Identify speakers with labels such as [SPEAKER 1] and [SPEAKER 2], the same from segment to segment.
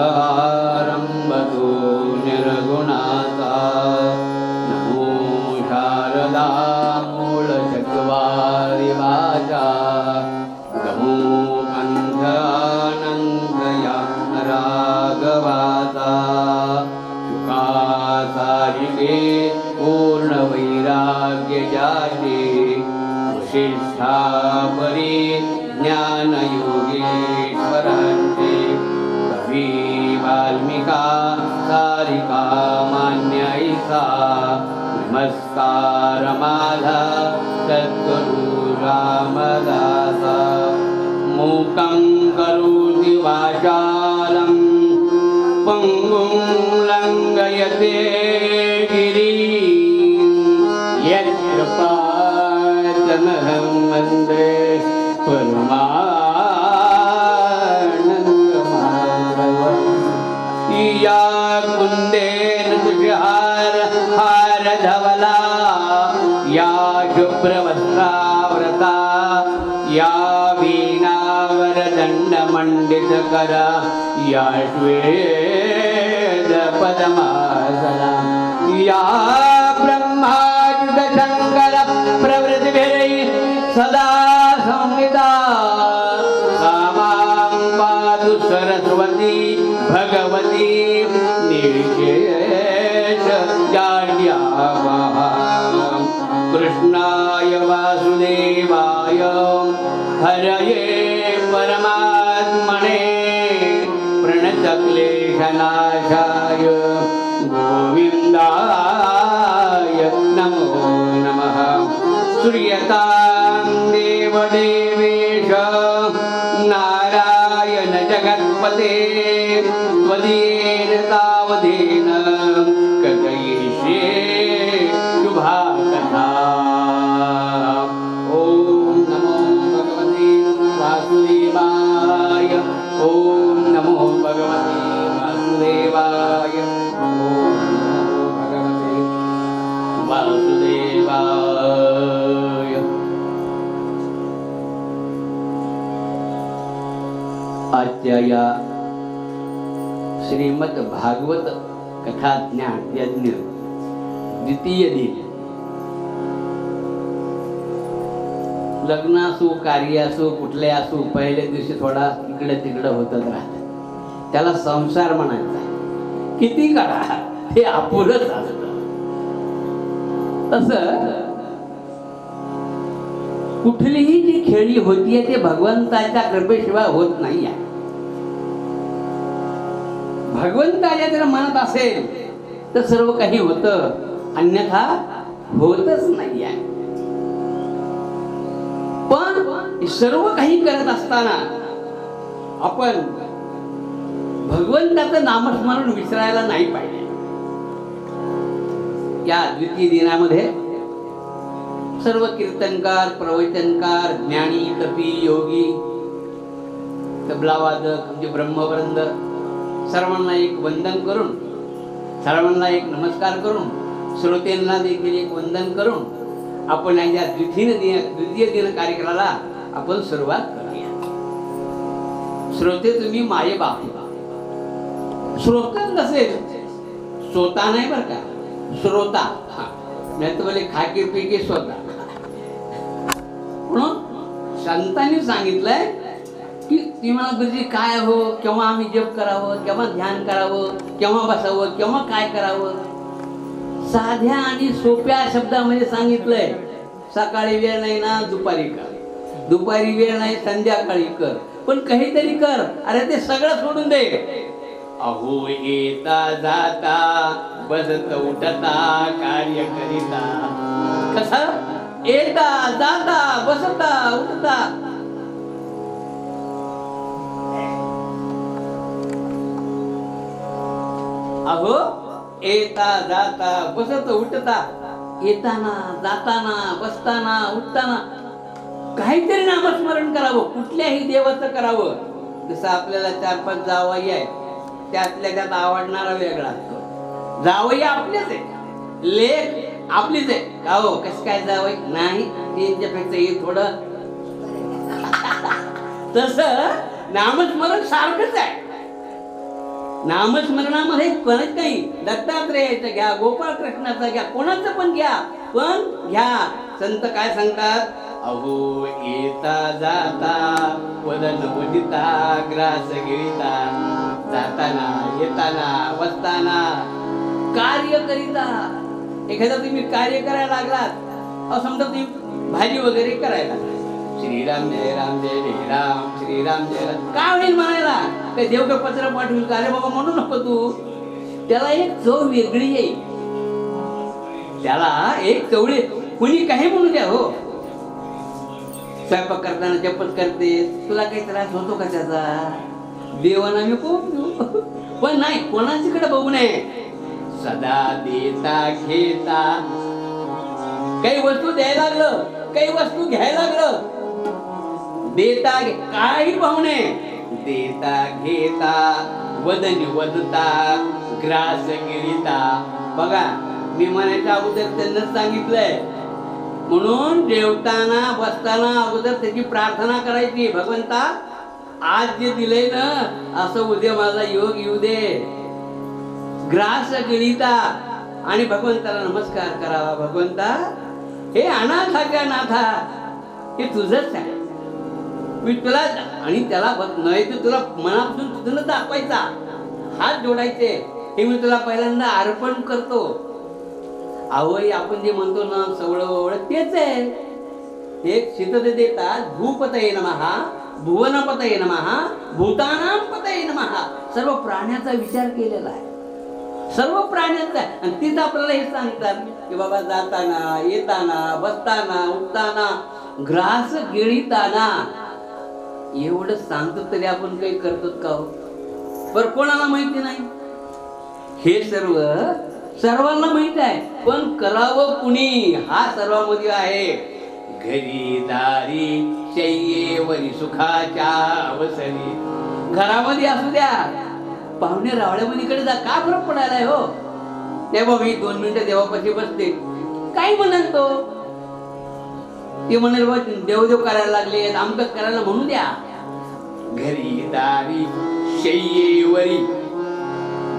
[SPEAKER 1] शुभारंभतो निर्गुणाचा नमो शारदा मूळ चक्वारी वाचा गमो पंथानंदया राघवाचा सुखासारिके पूर्ण वैराग्य जाते वशिष्ठा परी ज्ञान योगेश्वरांचे कवी वाल्मिका सारिका मान्यैसा नमस्कार माझा सद्गुरु रामदासा मूकं करोति वाचालं पंगुं लंघयते गिरिं यत्कृपातमहं वन्दे परमानन्दमाधवम् या कुन्देन तुषार हार धवला या शुभ्रवस्त्रावृता या वीणावरदण्डमण्डित करा या श्वेत पद्मासना या ब्रह्माच्युत शङ्कर प्रवृत्तिभिः सदा संहिता सा मां पातु सरस्वती भगवती निर्विशेष जाड्यावहां कृष्णाय वासुदेवाय हरये परमात्मने प्रणतक्लेशनाशाय गोविन्दाय नमो नमः श्रूयतां देवदेवेश नारायण जगत्पते त्वदीयेन तावदेन कथयिष्ये शुभाकथा ॐ नमो भगवते वासुदेवाय ॐ नमो भगवते वासुदेवाय ॐ नमो भगवते वासुदेवाय। आजच्या या श्रीमद भागवत कथा ज्ञान यज्ञ द्वितीय दिन लग्न असो कार्य असो कुठले असो पहिल्या दिवशी थोडा इकडे तिकडे होतच राहत त्याला संसार म्हणायचा किती करा हे अपुरच असत तसं कुठलीही जी खेळी होतीये ते भगवंताच्या कृपेशिवाय होत नाही आहे भगवंताच्या जर मनात असेल तर सर्व काही होतं अन्यथा होतच नाही आहे पण सर्व काही करत असताना आपण भगवंताचं नामस्मरण विसरायला नाही पाहिजे या द्वितीय दिनामध्ये सर्व कीर्तनकार प्रवचनकार ज्ञानी तपी योगी तबलावादक म्हणजे ब्रह्मवृंद सर्वांना एक वंदन करून सर्वांना एक नमस्कार करून श्रोत्यांना देखील एक वंदन करून आपण या द्वितीय दिन कार्यक्रमाला आपण सुरुवात करूया। श्रोते तुम्ही माये बाप श्रोता नसेल श्रोता नाही बरं का श्रोता नाही तर बोले खाकी पिकी स्वतः म्हणून संतांनी सांगितलंय की तुम्हाला गुरुजी काय हो केव्हा आम्ही जप करावं केव्हा ध्यान करावं केव्हा बसावं केव्हा काय करावं साध्या आणि सोप्या शब्दामध्ये सांगितलंय सकाळी वेळ नाही ना दुपारी कर दुपारी वेळ नाही संध्याकाळी कर पण काहीतरी कर अरे ते सगळं सोडून दे अहो येता जाता बसत उठता कार्य करिता कसं येता जाता बसता उठता अहो येता जाता बसत उठता येताना जाताना बसताना उठताना काहीतरी नामस्मरण करावं कुठल्याही देवाचं करावं जसं आपल्याला 4-5 जावई आहे त्यातल्या त्यात आवडणारा वेगळा असतो जावई आपलेच आहे लेख आपलीच आहे का हो कसं काय जावई नाही त्यांच्यापेक्षा हे थोडं तसं नामस्मरण सारखंच आहे नामस्मरणामध्ये कोणाच काही दत्तात्रेयाचं घ्या, गोपाळ कृष्णाचा घ्या, कोणाचं पण घ्या, पण घ्या. संत काय सांगतात? अहो येता जाता वदन वदिता ग्रास गिरिता, जाताना येताना बसताना कार्य करिता. एखादा तुम्ही कार्य करायला लागलात, समजा तुम्ही भाजी वगैरे करायला, श्रीराम जय राम जय जय राम, श्रीराम जय राम काय होईल म्हणायला? काही देव का पत्र पाठवून का? अरे बाबा म्हणू नको तू. त्याला एक चव वेगळी येईल, त्याला एक चवळी. कुणी काही म्हणू द्या हो, स्वयंपाक करताना जपत करते, तुला काही त्रास होतो का त्याचा? देवाना मी खूप पण नाही, कोणाच्याकडे बघू नये. सदा देता घेता, काही वस्तू द्यायला लागलं, काही वस्तू घ्यायला लागलं, देता काही पाहुणे, देता घेता वदन वदता ग्रास गिरिता. बघा मी म्हणायच्या अगोदर त्यांनाच सांगितलंय, म्हणून जेवताना बसताना अगोदर त्याची प्रार्थना करायची, भगवंता आज जे दिलंय ना असं उद्या माझा योग येऊ दे. ग्रास गिरिता आणि भगवंताला नमस्कार करावा. भगवंता हे अनाथाच्या नाथा, हे तुझंच आहे, मी तुला. आणि त्याला नाही तर तुला मनापासून तुझं दाखवायचा, हात जोडायचे, हे मी तुला पहिल्यांदा अर्पण करतो. आवई आपण जे म्हणतो ना सवळ ववळ तेच आहे. एक शीतते देतात भूपतये नमः, भुवनपतये नमः, भूतानां पतये नमः. सर्व प्राण्याचा विचार केलेला आहे, सर्व प्राण्यांचा. आणि तीच आपल्याला हे सांगतात की बाबा जाताना येताना बसताना उठताना ग्रास गिळताना. एवढं सांगतो तरी आपण काही करतो का हो? पर कोणाला माहिती नाही. हे सर्व सर्वांना माहित आहे, पण करावं कुणी हा सर्वांमध्ये आहे. घरी दारी शय्येवरी सुखाच्या अवसरी. घरामध्ये असू द्या, पाहुणे रावळ्यामध्ये जा, का फरक पडायलाय हो? तेव्हा मी 2 मिनिटं देवापाशी बसते, काय म्हणाल तो? ते म्हणाल बा देवदेव करायला लागले, आमकच करायला म्हणू द्या. घरी दारी शय्येवरी,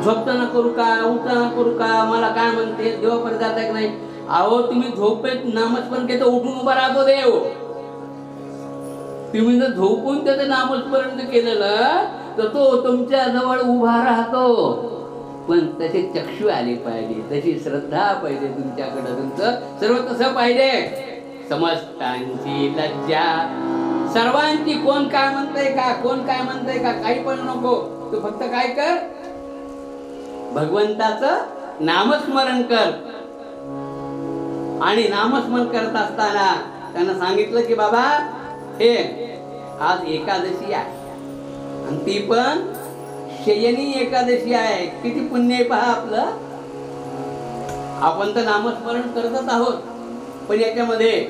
[SPEAKER 1] झोपताना करू का उठताना करू का, मला काय म्हणते देवापर्यंत जाता की नाही? अहो तुम्ही झोपेत नामस्मरण केलं उठून उभा राहतो देव. तुम्ही जर झोपून त्याचं नामस्मरण केलेलं तर तो तुमच्या जवळ उभा राहतो. पण तसे चक्षु आले पाहिजे, तशी श्रद्धा पाहिजे तुमच्याकडे, तुमचं सर्व तसं पाहिजे. समस्तांची लज्जा, सर्वांची. कोण काय म्हणतंय का, कोण काय म्हणतंय का, काही पण नको. तू फक्त काय कर, भगवंताचं नामस्मरण कर. आणि नामस्मरण करत असताना त्यांना सांगितलं की बाबा हे आज एकादशी आहे, आणि ती पण शयनी एकादशी आहे. किती पुण्य आहे पहा आपलं. आपण तर नामस्मरण करतच आहोत, पण याच्यामध्ये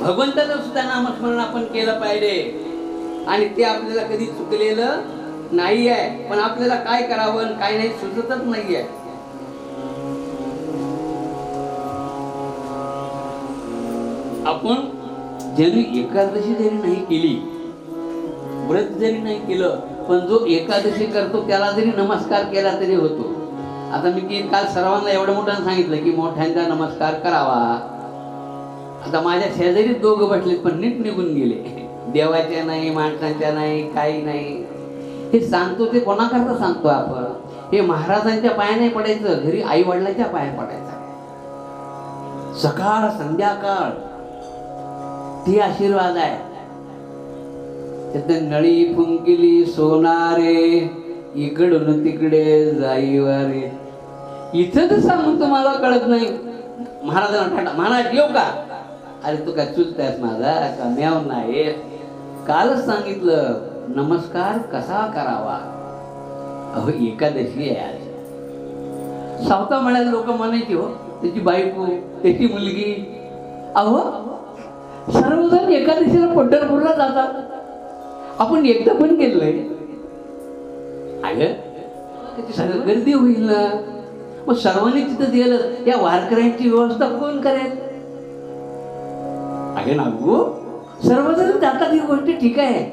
[SPEAKER 1] भगवंताचं सुद्धा नामस्मरण आपण केलं पाहिजे. आणि ते आपल्याला कधी चुकलेलं नाही आहे, पण आपल्याला काय करावं काय नाही सुचतच नाहीये. आपण जरी एकादशी जरी नाही केली, व्रत जरी नाही केलं, पण जो एकादशी करतो त्याला जरी नमस्कार केला तरी होतो. आता मी काल सर्वांना एवढं मोठ्यानं सांगितलं की मोठ्यांचा नमस्कार करावा. आता माझ्या शेजारी दोघं बसले, पण नीट निघून गेले. देवाच्या नाही, माणसांच्या नाही, काही नाही. हे सांगतो ते कोणाकरता सांगतो आपण? हे महाराजांच्या पाया नाही पडायचं, घरी आई वडिलांच्या पाया पडायचं. सकाळ संध्याकाळ ती आशीर्वाद आहे. त्यात नळी फुंकिली सोनारे, इकडून तिकडे जाईवारे. इथं तर सांगून तुम्हाला कळत नाही. महाराजांना ठाटा, महाराज येऊ का? अरे तू काय चुलतायस माझा का? म्याव नाही, कालच सांगितलं नमस्कार कसा करावा. अहो एकादशी आहे आज. सावता म्हणायला लोक म्हणायचे हो, त्याची बायको, त्याची मुलगी. अहो सर्वजण एकादशीला पंढरपूरला जातात, आपण एकदा पण गेलोय. अगं गर्दी होईल ना, मग सर्वांनी तिथं गेलं, त्या वारकऱ्यांची व्यवस्था कोण करेल? अगं नागू सर्वजण जातात ही गोष्ट ठीक आहे,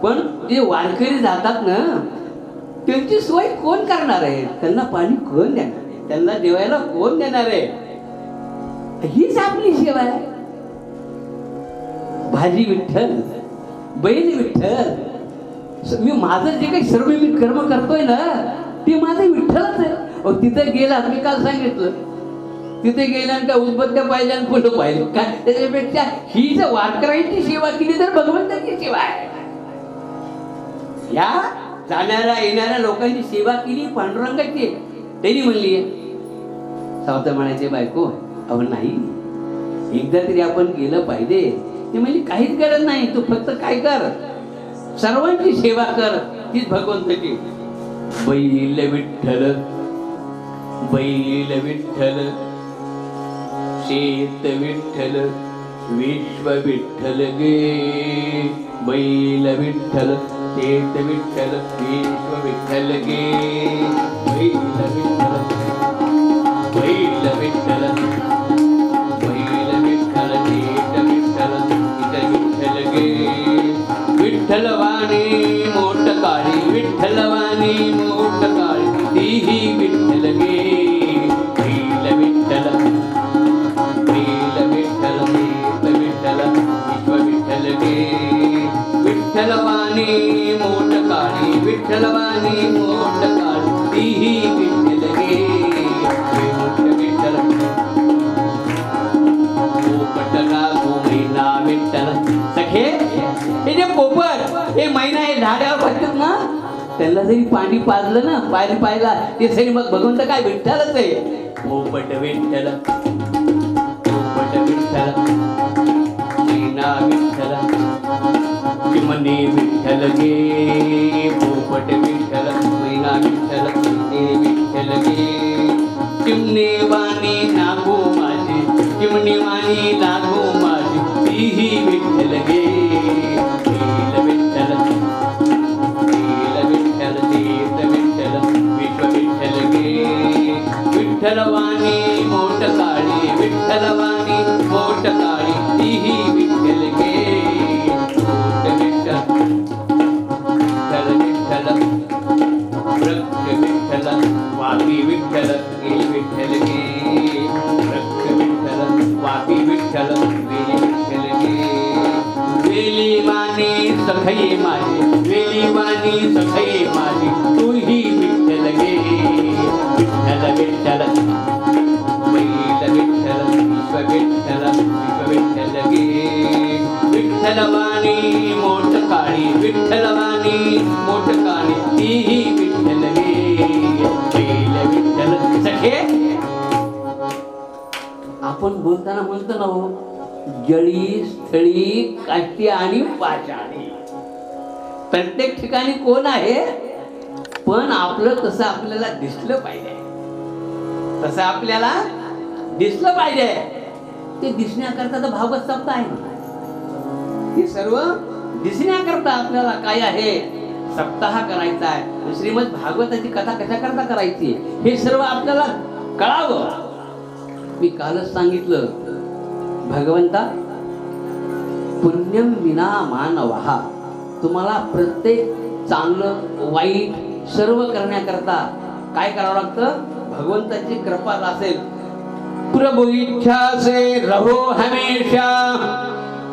[SPEAKER 1] पण जे वारकरी जातात ना त्यांची सोय कोण करणार आहे? त्यांना पाणी कोण देणार आहे? त्यांना जेवायला कोण देणार आहे? हीच आपली सेवा आहे. भाजी विठ्ठल, बैल विठ्ठल. मी माझं जे काही सर्व मी कर्म करतोय ना ते माझं विठ्ठलच आहे. तिथे गेला, मी काल सांगितलं, तिथे गेल्यानं काय उदबत्त्या पाहिल्या आणि फुलं पाहिजे काय? त्याच्यापेक्षा ही जर वारकऱ्यांची सेवा केली तर भगवंताची सेवा आहे. या जाणाऱ्या येणाऱ्या लोकांची सेवा केली पांडुरंगाची. त्यांनी म्हणली सावता म्हणायचे बायको, अहो नाही, एकदा तरी आपण गेलं पाहिजे. ते म्हणजे काहीच गरज नाही, तू फक्त काय कर, सर्वांची सेवा कर, तीच भगवंताची. बैल विठ्ठल, बैल विठ्ठल, शेत विठ्ठल, विश्व विठ्ठल गे. बैल विठ्ठल, शेत विठ्ठल, विश्व विठ्ठल गे. बैल विठ्ठल, बैल विठ्ठल, बैल विठ्ठल, शेत विठ्ठल, विठ्ठल गे. विठ्ठलवाणी मोठ काळी, विठ्ठलवाणी मोठ काळी, तीही विठ्ठल गे. बैल विठ्ठल, बैल विठ्ठल, शेत विठ्ठल, विश्व विठ्ठल गे. विठ्ठलवाणी मोठ काळी, विठ्ठलवाणी मोठ काळी, तीही विठ्ठल गे. विठ्ठल पोपटला घुमेला विठ्ठल. सखे, हे जे पोपट, हे मैना, हे झाडावर बसतात ना, त्यांना जरी पाणी पाजलं ना, पाणी पाहिला ते सरी मग भगवंत काय विठ्ठलच आहे. पोपट विठ्ठल, पोपट विठ्ठल, मैना विठ्ठल, चिमणी विठ्ठल गे. पोपट विठ्ठल, मैना विठ्ठल, विठ्ठल गे. चिमणी वाणी नागो माझी, चिमणी वाणी नागो माझी, तीही विठ्ठल गे. बैल विठ्ठल, बैल विठ्ठल, शेत विठ्ठल, विश्व विठ्ठल गे. विठ्ठलवाणी मोठ काळी, विठ्ठलवाणी मोठ काळी, तीही विठ्ठल गे. विठ्ठल विठ्ठल, वृक्ष विठ्ठल, वाकी विठ्ठल, विठ्ठल गे. वृक्ष विठ्ठल, वाकी विठ्ठल, विठ्ठल गे. वेलीवाणी सखई माझी, वेलीवाणी सखई माझी, तूही विठ्ठल गे. विठ्ठल विठ्ठल, बैल विठ्ठल, विश्व विठ्ठल, विश्व विठ्ठल गे. विठ्ठलवाणी मोठ काळी, विठ्ठलवाणी मोठ काळी, तीही विठ्ठल गे. बैल विठ्ठल. सखे, आपण बोलताना म्हणतो ना हो, जळी, स्थळी, काष्टी आणि पाषाणी. प्रत्येक ठिकाणी कोण आहे, पण आपलं तसं आपल्याला दिसलं पाहिजे, तसं आपल्याला दिसलं पाहिजे. ते दिसण्याकरता तर भागवत सप्ताह आहे ना, हे सर्व दिसण्याकरता आपल्याला काय आहे, सप्ताह करायचा आहे. श्रीमद भागवताची कथा कशा करता करायची हे सर्व आपल्याला कळावं. मी कालच सांगितलं, भगवंता पुण्यम विना मानवहा. तुम्हाला प्रत्येक चांगलं वाईट सर्व करण्याकरता काय करावं लागतं, भगवंताची कृपा असेल. प्रभु इच्छा से रहो हमेशा,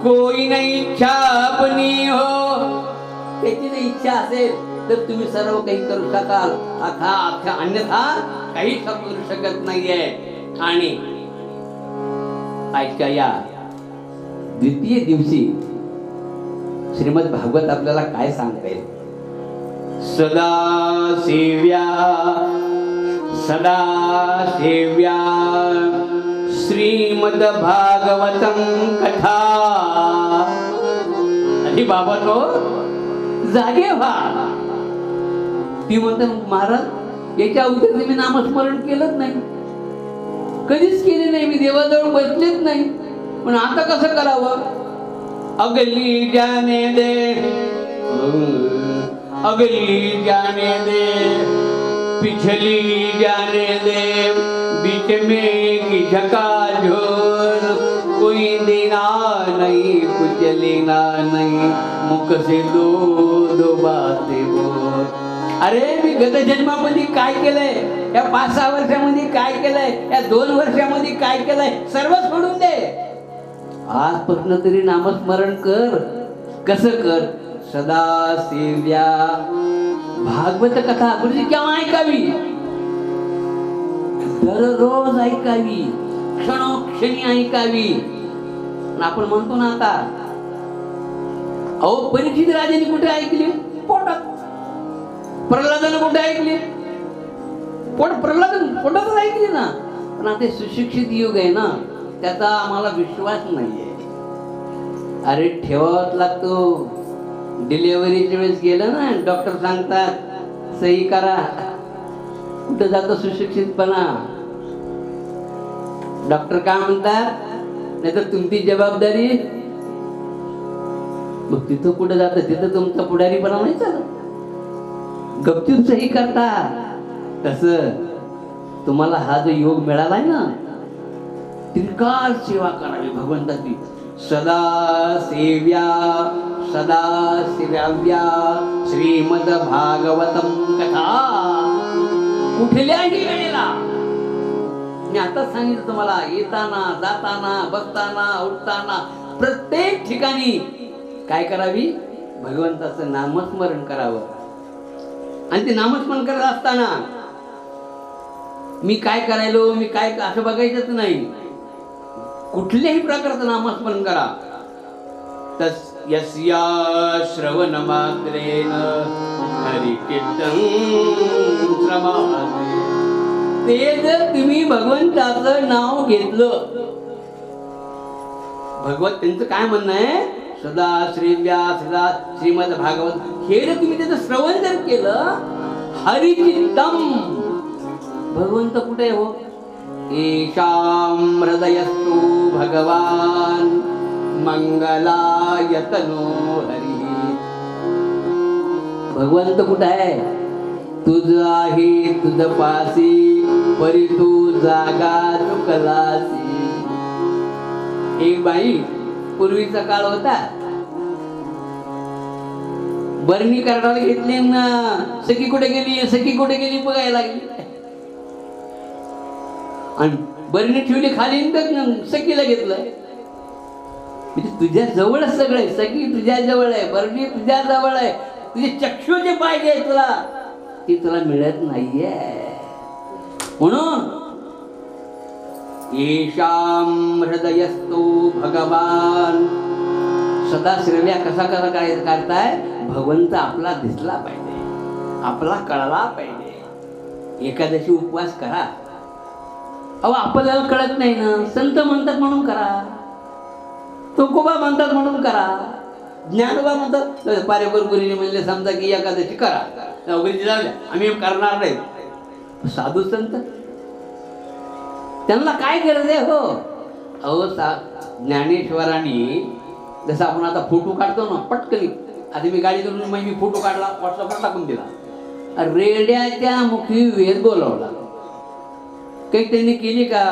[SPEAKER 1] कोई नहीं इच्छा अपनी हो. त्याची जर इच्छा असेल तर तुम्ही सर्व काही करू शकाल, अन्यथा काही करू शकत नाहीये. आणि आजच्या या द्वितीय दिवशी श्रीमद भागवत आपल्याला काय सांगते, सदा सेव्या, सदा सेव्या श्रीमद भागवतं कथा. अरे बाबा तो जागे व्हा. ती म्हणतात महाराज, याच्या अगोदर मी नामस्मरण केलंच नाही, कधीच केले नाही, मी देवाजवळ बसलेच नाही, पण आता कसं करावं. अगली जाने दे, अगली जाने दे, पिछली जाने दे, बीच में किसका झोर, कोई देना नहीं कुछ लेना नहीं, मुख से दो दो बातें बोल. अरे मी गत जन्मामध्ये काय केलंय, या 5-6 वर्षामध्ये काय केलंय, या 2 वर्षामध्ये काय केलंय, सर्व सोडून दे. आजपासून तरी नामस्मरण कर. कसं कर? सदा सेव्या. भागवत कथा गुरुजी केव्हा ऐकावी? दररोज ऐकावी, क्षणोक्षणी ऐकावी. आपण म्हणतो ना आता, अहो परीक्षित राजाने कुठे ऐकली? पोटात. प्रल्हादानं कुठे ऐकली? पोटातच ऐकली ना. पण आता सुशिक्षित युग आहे ना, त्याचा आम्हाला विश्वास नाहीये. अरे ठेवावाच लागतो. डिलिव्हरीच्या वेळेस गेलं ना, डॉक्टर सांगतात सही करा. कुठं जातो सुशिक्षितपणा? डॉक्टर काय म्हणतात, नाही तर तुमची जबाबदारी. मग तिथं कुठं जातं, तिथं तुमचा पुढारीपणा नाही चालत. गपचूप सही करता. तसं तुम्हाला हा जो योग मिळालाय ना, त्रिकाल सेवा करावी भगवंताची. सदा सेव्या सदा सेव्या श्रीमद भागवतम कथा. कुठल्याही वेळेला मी आता सांगितलं तुम्हाला, येताना जाताना बसताना उठताना प्रत्येक ठिकाणी काय करावी? भगवंताचं नामस्मरण करावं. आणि ते नामस्मरण करत असताना मी काय करायलो, मी काय असं बघायचंच नाही. कुठल्याही प्रकारचं नामस्मरण करा. तस यस्या श्रवण मात्रेन हरि कीर्तन श्रवणात्. ते जर तुम्ही भगवंताचं नाव घेतलं, भगवत त्यांचं काय म्हणणं आहे, सदा श्रीव्या सदा श्रीमद भागवत, हे जर तुम्ही त्याचं श्रवण जर केलं, हरिचित्तम. भगवंत कुठे हो? ईशाम हृदयस्तु भगवान मंगलायतनो हरी. भगवंत कुठे आहे? तुझ आहे तुझ पासी, परी तू जागा चुकलासी. एक बाई, पूर्वीचा काळ होता, बरणी करायला घेतली ना, सखी कुठे गेली सखी कुठे गेली बघायला लागली. आणि बरणी ठेवली खाली, सखीला घेतलं. म्हणजे तुझ्या जवळ सगळे, सखी तुझ्या जवळ आहे, बरणी तुझ्या जवळ आहे, तुझे चक्षु जे पाहिजे तुला ती तुला मिळत नाहीये. म्हणून येशाम हृदयस्तु भगवान. सदा श्रव्या कसा करताय? भगवंत आपला दिसला पाहिजे, आपला कळला पाहिजे. एकादशी उपवास करा. अहो आपल्याला कळत नाही ना, संत म्हणतात म्हणून करा, तुकोबा म्हणतात म्हणून करा, ज्ञानोबा म्हणतात, पारेकर गुरुजी म्हणले समजा की एकादशी करा, गुरुजी जाऊया आम्ही करणार नाही. साधू संत त्यांना काय गरज आहे हो? अहो ज्ञानेश्वरांनी जसं आपण आता फोटो काढतो ना, पटकन आधी मी गाडी करून मी फोटो काढला, व्हॉट्सअपला टाकून दिला, रेड्याच्या मुखी वेद बोलावला. काही त्यांनी केली का?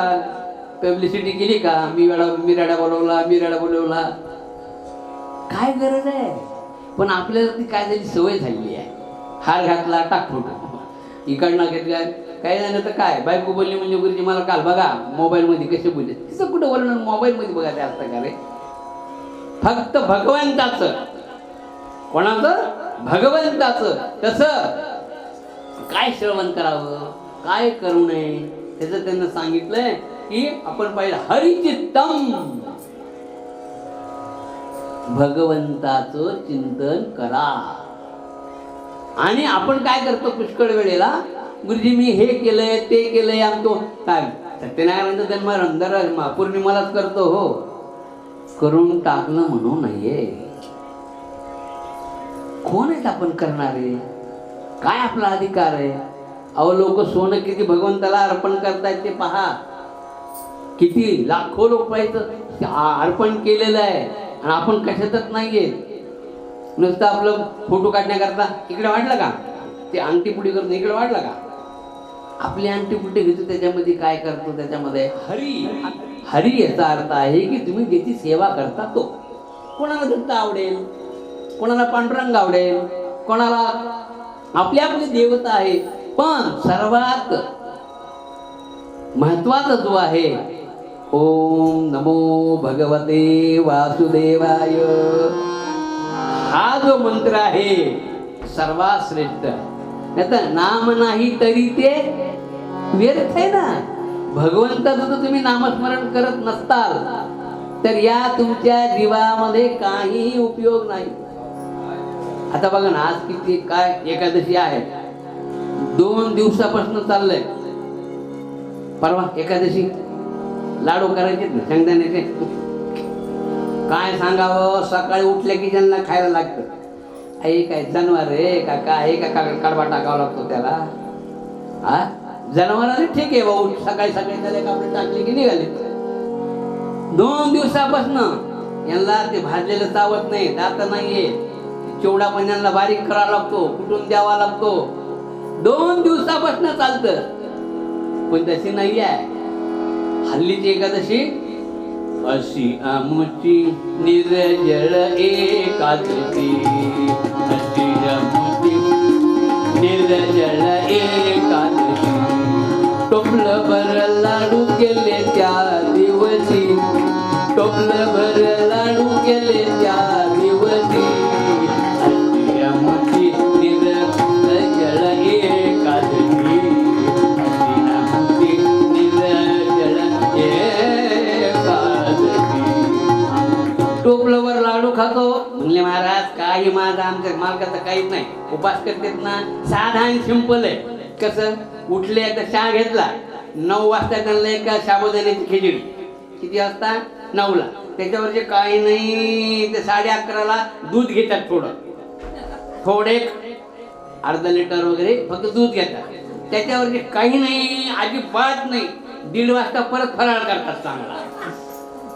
[SPEAKER 1] पब्लिसिटी केली का? मी रेडा बोलवला. काय गरज आहे? पण आपल्याला ती काय झाली, सवय झालेली आहे. हार घातला, टाक फोटो, इकडनं घेतला. काय झालं तर काय, बायको बोलली म्हणजे गुरुजी मला काल बघा मोबाईलमध्ये कसे बोलले. तिचं कुठं वर्णन मोबाईलमध्ये बघा ते असतं का रे? फक्त भगवंताचं. कोणाचं? भगवंताचं. तसं काय श्रवण करावं, काय करू नये, त्याचं त्यांना सांगितलंय की आपण पाहिलं हरिचित्तम, भगवंताचं चिंतन करा. आणि आपण काय करतो पुष्कळ वेळेला, गुरुजी मी हे केलंय ते केलंय, आमतो काय सत्यनारायणाचा जन्म पौर्णिमालाच करतो. हो, करून टाकलं म्हणून नाहीये. कोण आहेत आपण करणारे? काय आपला अधिकार आहे? अहो लोक सोनं किती भगवंताला अर्पण करतायत ते पहा. किती लाखो रुपयाचं अर्पण केलेलं आहे आणि आपण कशातच नाहीये. नुसतं आपलं फोटो काढण्याकरता इकडे वाढलं का, ते अंगठी पुढे करतो इकडे वाढला का, आपली अंगठी पुढे घेतो त्याच्यामध्ये काय करतो, त्याच्यामध्ये हरी याचा अर्थ आहे की तुम्ही ज्याची सेवा करता तो. कोणाला दत्त आवडेल, कोणाला पांडुरंग आवडेल, कोणाला आपली आपली देवता आहे, पण सर्वात महत्वाचा जो आहे, ओम नमो भगवते वासुदेवाय, हा जो मंत्र आहे सर्वात श्रेष्ठ. नाहीतर नाम नाही तरी ते व्यर्थ आहे ना. भगवंताचं जर तुम्ही नामस्मरण करत नसताल तर या तुमच्या जीवामध्ये काहीही उपयोग नाही. आता बघा ना, आज किती काय एकादशी आहे, 2 दिवसापासून चाललंय. परवा एकादशी लाडू करायचे ना शेंगदाण्याचे. काय सांगावं, सकाळी उठले की ज्यांना खायला लागतं. आई काय जनावर आहे का काय का कडबा टाकावा लागतो त्याला. हा जनावरांनी ठीक आहे भाऊ, सकाळी सकाळी त्याला कापडे टाकले की निघाले. 2 दिवसापासून यांना ते भाजलेलं चावत नाही, दात नाहीये, चिवडा पण यांना बारीक करावा लागतो, कुठून द्यावा लागतो. 2 दिवसापासून चालतं, पण तशी नाही आहे हल्लीची एकादशी. अशी आमची निर्जळ एकादशी, अशी आमची निर्जळ एकादशी. टोपलं भर लाडू केले त्या दिवशी, टोपलं भर लाडू केले त्या दिवशी. अशी आमची निर्जळ एकादशी, अशी आमची निर्जळ एकादशी. टोपलंवर लाडू खातो म्हणले महाराज, काही माझा आमच्या मार्गाचं काहीच नाही. उपास करतात ना, साधा आणि सिंपल आहे. कसं उठले एकदा चहा घेतला, 9 वाजता त्यांना एका साबुदाण्याची खिचडी. किती वाजता? 9ला. त्याच्यावरचे काही नाही, ते 11:30ला दूध घेतात, थोडे अर्धा लिटर वगैरे फक्त दूध घेतात. त्याच्यावरचे काही नाही, अजिबात नाही. 1:30 वाजता परत फराळ करतात चांगला.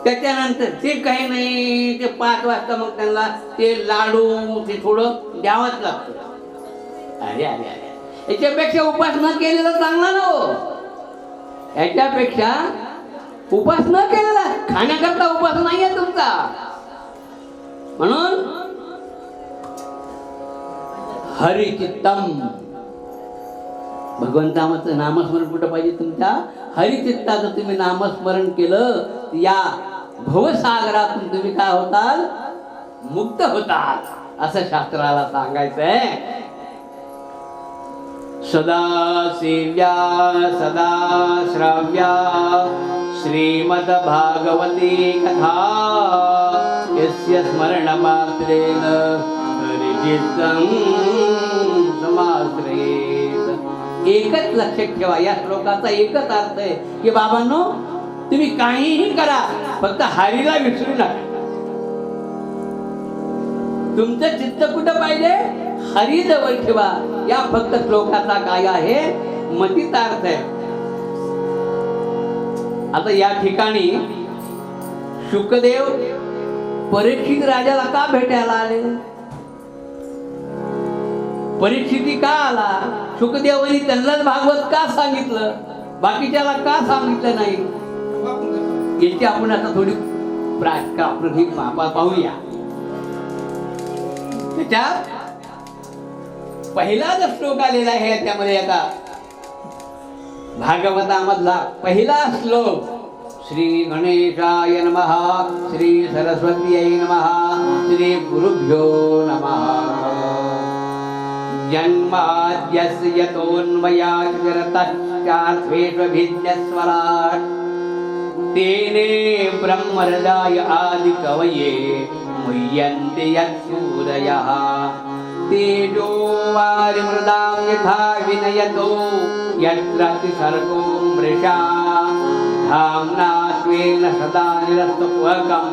[SPEAKER 1] त्याच्यानंतर ते काही नाही, ते 5 वाजता मग त्यांना ते लाडू ते थोडं द्यावंच लागतं. अरे अरे अरे, याच्यापेक्षा उपास न केलेला चांगला ना हो. याच्यापेक्षा उपास न केलेला, खाण्याकरता उपास नाही आहे तुमचा. म्हणून हरिचित्तम, भगवंताचं नामस्मरण कुठं पाहिजे तुमच्या? हरिचित्ताचं तुम्ही नामस्मरण केलं, या भवसागरातून तुम्ही काय होताल? मुक्त होताल, असं शास्त्राला सांगायचंय. सदासेव्या सदा श्राव्या श्रीमद्भागवती कथा, यस्य स्मरणमात्रेण हरिचित्तं समाश्रयेत. एकच लक्षात ठेवा, या श्लोकाचा एकच अर्थ आहे की बाबांनो, तुम्ही काहीही करा, फक्त हरीला विसरू नका. तुमचं चित्त कुठं पाहिजे? हरी जवळ ठेवा. या फक्त श्लोकाचा काय आहे? मतीचा अर्थ आहे. आता या ठिकाणी शुकदेव परीक्षित राजाला का भेटायला आले? परीक्षिती का आला? शुकदेवानी त्यांनाच भागवत का सांगितलं, बाकीच्याला का सांगितलं नाही? याची आपण आता थोडी प्राकृतिक पाहूया. त्याच्यात पहिला जो श्लोक आलेला आहे, त्यामध्ये आता भागवतामधला पहिला श्लोक, श्री गणेशाय नमः, श्री सरस्वतीयै नमः, श्री गुरुभ्यो नमः. जन्माद्यस्य यतोऽन्वयाच्चरतश्चार्थेष्वभिज्ञस्वराट् तेने ब्रह्महृदाय आदिकवये मुह्यन्ति यत्सूरयः. तेजो वारिमृदां यथा विनयतो यत्र सर्गो मृषा. धाम्ना स्वेन सदा निरस्तकुहकं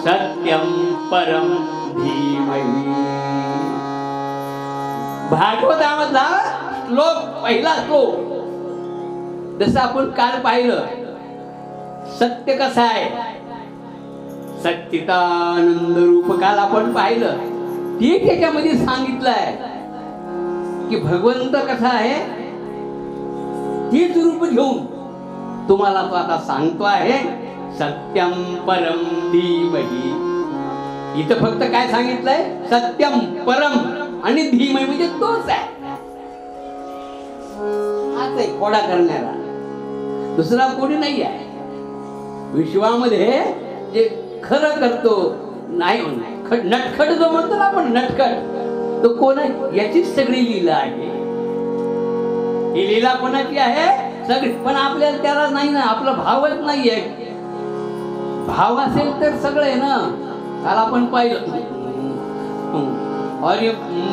[SPEAKER 1] सत्यं परं धीमहि. भागवतामधला श्लोक, पहिला श्लोक. जसं आपण काल पाहिलं, सत्य कसं आहे, सच्चिदानंद रूप काल आपण पाहिलं. ठीक त्याच्यामध्ये सांगितलंय की भगवंत कसा आहे, तीच रूप घेऊन तुम्हाला तो आता सांगतो आहे, सत्यम परम धीमहि. इथं फक्त काय सांगितलंय? सत्यम परम आणि धीमहि म्हणजे तोच आहे. हाच आहे खोडा करणारा, दुसरा कोणी नाही आहे विश्वामध्ये जे खरं करतो. नाही नटखट जो म्हणतो ना आपण, नटखट तो कोण आहे? याचीच सगळी लीला आहे. ही लीला कोणाची आहे? सगळी. पण आपल्याला त्याला नाही ना, आपला भावच नाही आहे. भाव असेल तर सगळं आहे ना. काल आपण पाहिलं, अरे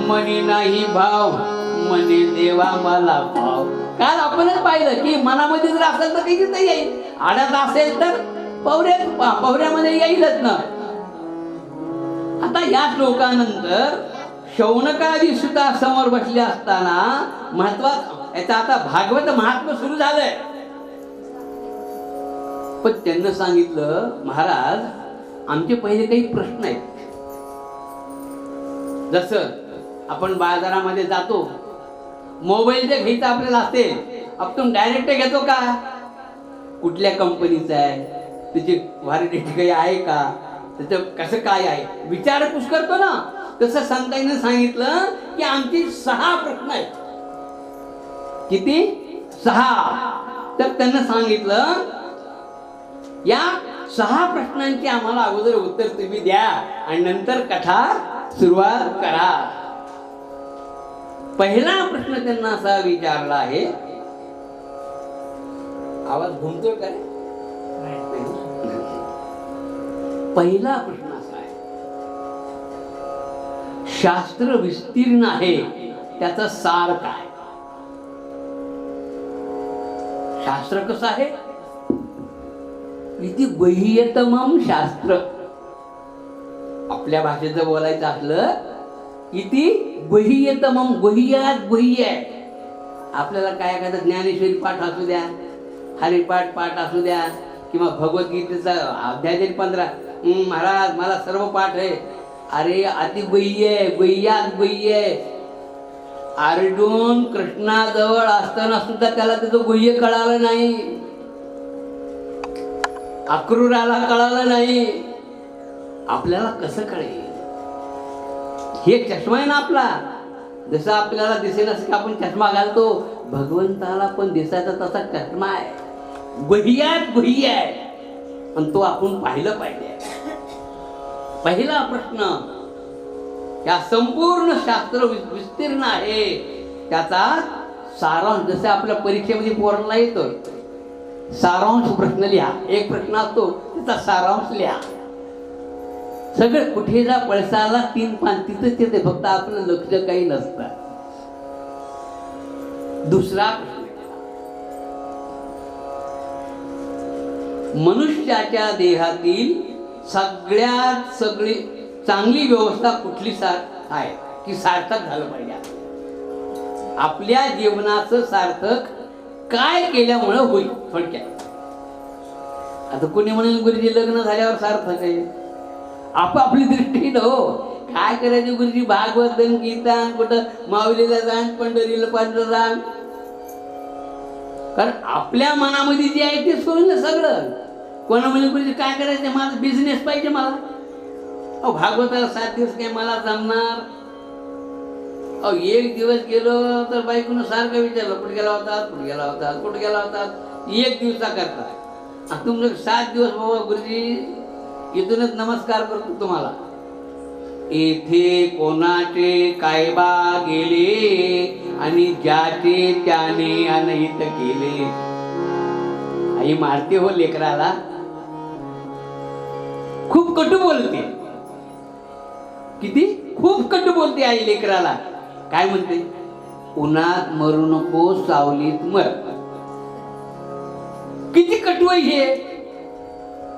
[SPEAKER 1] मनी नाही भाव, मनी देवा मला भाव. काल आपणच पाहिलं की मनामध्ये जर असेल तर काही नाही येईल, आड्यात असेल तर पवऱ्यामध्ये येईलच ना. आता या श्लोकानंतर शौनकादी सुद्धा समोर बसले असताना महत्वाचं याचा आता भागवत महात्म्य सुरू झालंय. पण त्यांना सांगितलं, महाराज आमचे पहिले काही प्रश्न आहेत. जसं आपण बाजारामध्ये जातो, मोबाईल जे घ्यायचा आपल्याला असेल, आपण डायरेक्ट घेतो का? कुठल्या कंपनीचा आहे, त्याची व्हॅलिडिटी काही आहे का, त्याचं कसं काय आहे विचारपूस करतो ना. तसं संतांनी सांगितलं की आमची 6 प्रश्न आहेत. किती? 6. तर त्यांना सांगितलं या 6 प्रश्नांची आम्हाला अगोदर उत्तर तुम्ही द्या आणि नंतर कथा सुरुवात करा. पहिला प्रश्न त्यांना असा विचारला आहे. आवाज घुमतोय का रे? पहिला प्रश्न असा आहे, शास्त्र विस्तीर्ण आहे, त्याचा सार काय? शास्त्र कसं आहे? इति गुह्यतमं शास्त्र. आपल्या भाषेत जर बोलायचं असलं, इति गुह्यतमं, गुह्यात गुह्य आहे. आपल्याला काय एखादा ज्ञानेश्वरी पाठ असू द्या, हरिपाठ पाठ असू द्या, किंवा भगवद्गीतेचा अध्याय 15, महाराज मला सर्व पाठ आहे. अरे अति गुह्य आहे, गुह्यात गुह्य आहे. अर्जुन कृष्णाजवळ असताना सुद्धा त्याला त्याचं गुह्य कळालं नाही, अक्रूराला कळालं नाही. आपल्याला कसं कळेल? हे चष्मा आहे ना आपला. जसं आपल्याला दिसेल असं की आपण चष्मा घालतो, भगवंताला पण दिसायचा तसा चष्मा आहे, गुह्यात गुह्य आहे, आणि तो आपण पाहिलं पाहिजे. पहिला प्रश्न, या संपूर्ण शास्त्र विस्तीर्ण आहे, त्याचा सारांश. जसं आपल्या परीक्षेमध्ये पोरांना येतो सारांश प्रश्न लिहा, एक प्रश्न असतो त्याचा सारांश लिहा. सगळं कुठे जा पळसाला 3 पान तिथंच येते, फक्त आपलं लक्ष काही नसतं. दुसरा प्रश्न, मनुष्याच्या देहातील सगळ्यात सगळी चांगली व्यवस्था कुठली आहे की सार्थक झालं पाहिजे? आपल्या जीवनाचं सार्थक काय केल्यामुळं होईल? थोडक्यात आता कोणी म्हणेल गुरुजी लग्न झाल्यावर सार्थक आहे. आपापली दृष्टी हो, काय करायचं गुरुजी, भागवत गीता, कुठं माऊलीला जाण, पंढरीला पांढर जाण. कारण आपल्या मनामध्ये जे आहे ते सोडून ना सगळं. कोणा म्हणजे गुरुजी काय करायचं, माझा बिझनेस पाहिजे मला. अहो भागवताला 7 दिवस काय मला जमणार? अहो 1 दिवस गेलो तर बायकोनं सारखं विचारलं, कुठे गेला होता, कुठे गेला होता, कुठे गेला होता. 1 दिवसा करता तुमचं 7 दिवस बाबा गुरुजी इथूनच नमस्कार करतो तुम्हाला. येथे कोणाचे काय बा गेले आणि ज्याचे त्याने अनहित केले. आई मारते हो लेकराला, खूप कटू बोलते. किती खूप कटू बोलते आई लेकराला. काय म्हणते? उन्हात मरू नको, सावलीत मर. किती कटू आहे हे.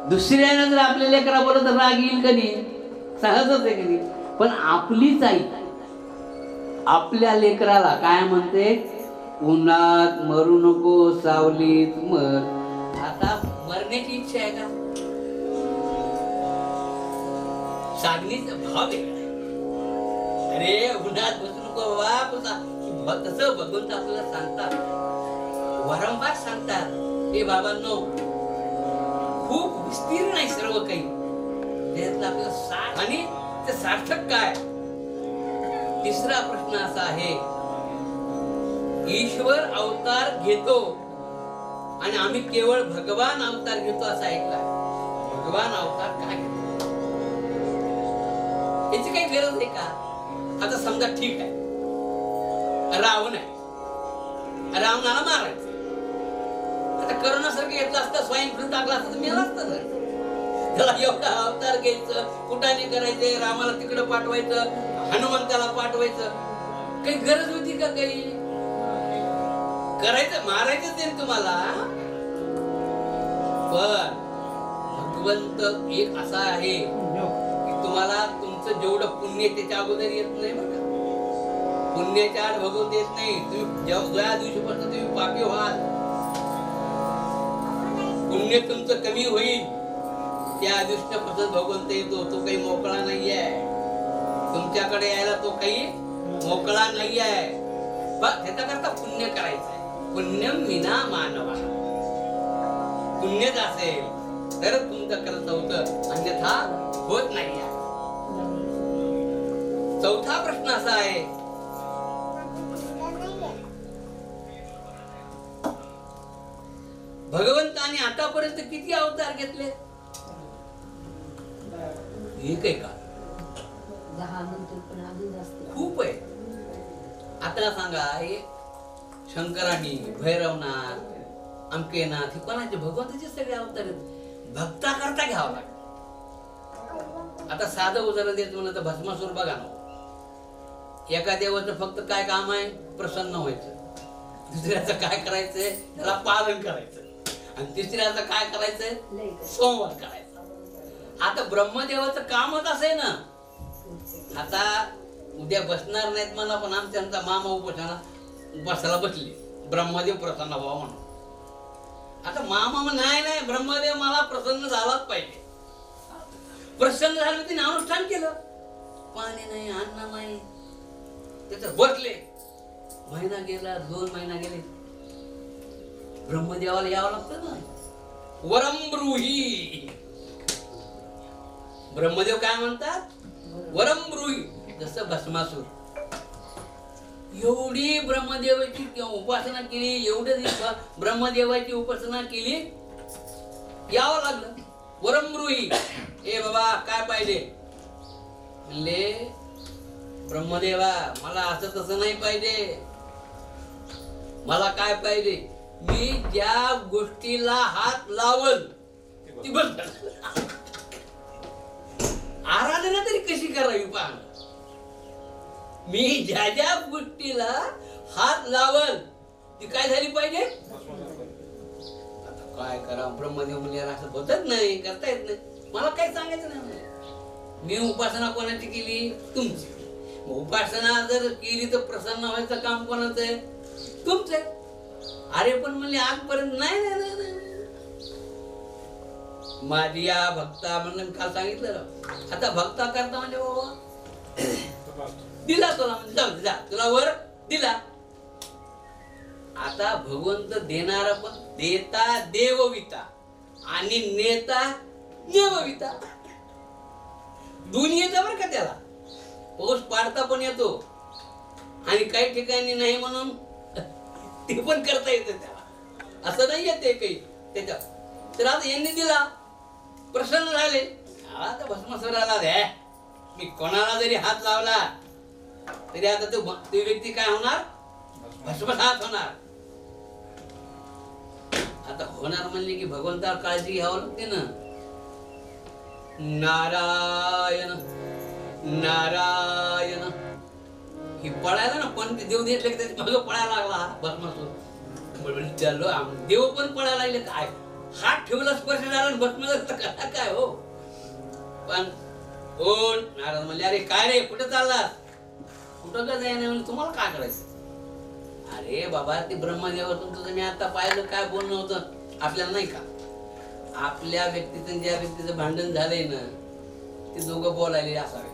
[SPEAKER 1] दुसऱ्याने जर आपल्या लेकरा बोलत तर राग येईल कधी, सहजच आहे कधी. पण आपलीच आई आपल्या लेकराला काय म्हणते? उन्हात मरू नको, सावलीत मर. आता मरण्याची इच्छा आहे का? सागणीचा भाव वेगळा आहे. अरे उन्हात बसू नको बाबा, तसं भगवंत आपल्याला सांगतात, वारंवार सांगतात, हे बाबांनो खूप विस्तीर्ण आहे सर्व काही, त्यातलं आपल्याला सार आणि ते सार्थक काय. तिसरा प्रश्न असा आहे, ईश्वर अवतार घेतो आणि आम्ही केवळ भगवान अवतार घेतो असं ऐकलं. भगवान अवतार काय घेतो याची काही गरज आहे का? आता समजा ठीक आहे, रावण आहे, रावणाला मारायचं. आता करोनासारखं घेतलं असतं, स्वाईन फ्लू टाकला असतं तर मेला असतं ना. त्याला एवढा अवतार घ्यायचं, कुटाने करायचे, रामाला तिकडं पाठवायचं, हनुमंताला पाठवायचं, काही गरज होती का? काही करायचं, मारायचं ते तुम्हाला. पण भगवंत एक असा आहे की तुम्हाला तुमचं जेवढं पुण्य त्याच्या अगोदर येत नाही बरं का. पुण्याच्या आड भगवंत येत नाही. तुम्ही ज्या दिवशीपासून तुम्ही पापी व्हाल, पुण्य तुमचं कमी होईल, त्या दिवशीपासून भगवंत येतो. तो काही मोकळा नाहीये, तुमच्याकडे यायला तो काही मोकळा नाहीये. पण त्याच्याकरता पुण्य करायचंय. पुण्यम विना मानवा. पुण्यच असेल तर तुमचं करत होतं, अन्यथा होत नाही. चौथा प्रश्न असा आहे, भगवंताने आतापर्यंत किती अवतार घेतले? एक आहे का?
[SPEAKER 2] 10 नंतर पण अजून जास्त
[SPEAKER 1] खूप आहे. आता सांगा, शंकरानी, भैरवनाथ, अंकेनाथ, हे कोणाचे? भगवंताचे सगळे अवतार आहेत. भक्ता करता घ्यावं लागतं. आता साधं उदाहरण द्यायचं म्हणलं तर भस्मासूर बघा ना. एका देवाचं फक्त काय काम आहे? प्रसन्न व्हायचं. दुसऱ्याचं काय करायचंय? त्याला पालन करायचं. आणि तिसऱ्याचं काय करायचंय? संवाद करायचा. आता ब्रह्मदेवाचं कामच असं आहे ना. आता उद्या बसणार नाहीत मला, पण आमच्या मामा उपासाला बसले, ब्रह्मदेव प्रसन्न व्हावा म्हणून. आता मामा नाही, ब्रह्मदेव मला प्रसन्न झालाच पाहिजे. प्रसन्न झालं, तिने अनुष्ठान केलं. पाणी नाही, अन्न नाही, त्याच्यात बसले. महिना गेला, 2 महिना गेले. ब्रह्मदेवाला यावं लागतं ना. वरम ब्रूही. ब्रह्मदेव काय म्हणतात? वरम ब्रूही. जसं भस्मासूर एवढी ब्रह्मदेवाची उपासना केली, एवढी ब्रह्मदेवाची उपासना केली, यावं लागलं. वरम ब्रूही. ए बाबा काय पाहिजे? म्हणले, ब्रह्मदेवा मला असं तसं नाही पाहिजे. मला काय पाहिजे? मी ज्या गोष्टीला हात लावल ती बंद. आराधना तरी कशी करावी पहा. मी ज्या ज्या गोष्टीला हात लावल ती काय झाली पाहिजे? आता काय करा? ब्रह्मदेव म्हणजे असं बदलत नाही, करता येत नाही. मला काही सांगायचं नाही. मी उपासना कोणाची केली? तुमची. उपासना जर केली तर प्रसन्न व्हायचं काम कोणाचं आहे? तुमचं आहे. अरे पण म्हणले आजपर्यंत नाही. माझी या भक्ता म्हणून काल सांगितलं. आता भक्ता करता म्हणजे बाबा दिला तुला, म्हणजे जाऊ जा, तुला वर दिला. आता भगवंत देणारा पण देता देवविता आणि नेता देवविता दोन्ही येतं बरं का. त्याला पाऊस पाडता पण येतो आणि काही ठिकाणी नाही म्हणून ते पण करता येतं त्याला. असं नाही येते काही त्याच्यात. तर आता यांनी दिला, प्रसन्न झाले. आता भस्मासुराला द्या. मी कोणाला जरी हात लावला तरी आता तो व्यक्ती काय होणार? भस्मसात होणार. आता होणार म्हणले की भगवंताला काळजी घ्यावं लागते ना. नारायण नारायण ही पळायला ना, पण देव देत त्याची मागं पळायला लागला भस्मासूर. चाललो देव पण पळायला लागले. काय हात ठेवला, स्पर्श झाला, भस्म काय हो. पण कोण? नारायण म्हणले, अरे काय रे, कुठे चाललास? कुठं का जाय नाही. तुम्हाला काय करायचं? अरे बाबा, ते ब्रह्मदेव तुमचं मी आता पाहिलं काय बोलणं होतं आपल्याला नाही का. आपल्या व्यक्तीचं ज्या व्यक्तीचं भांडण झालंय ना, ते दोघं बोलायले असावे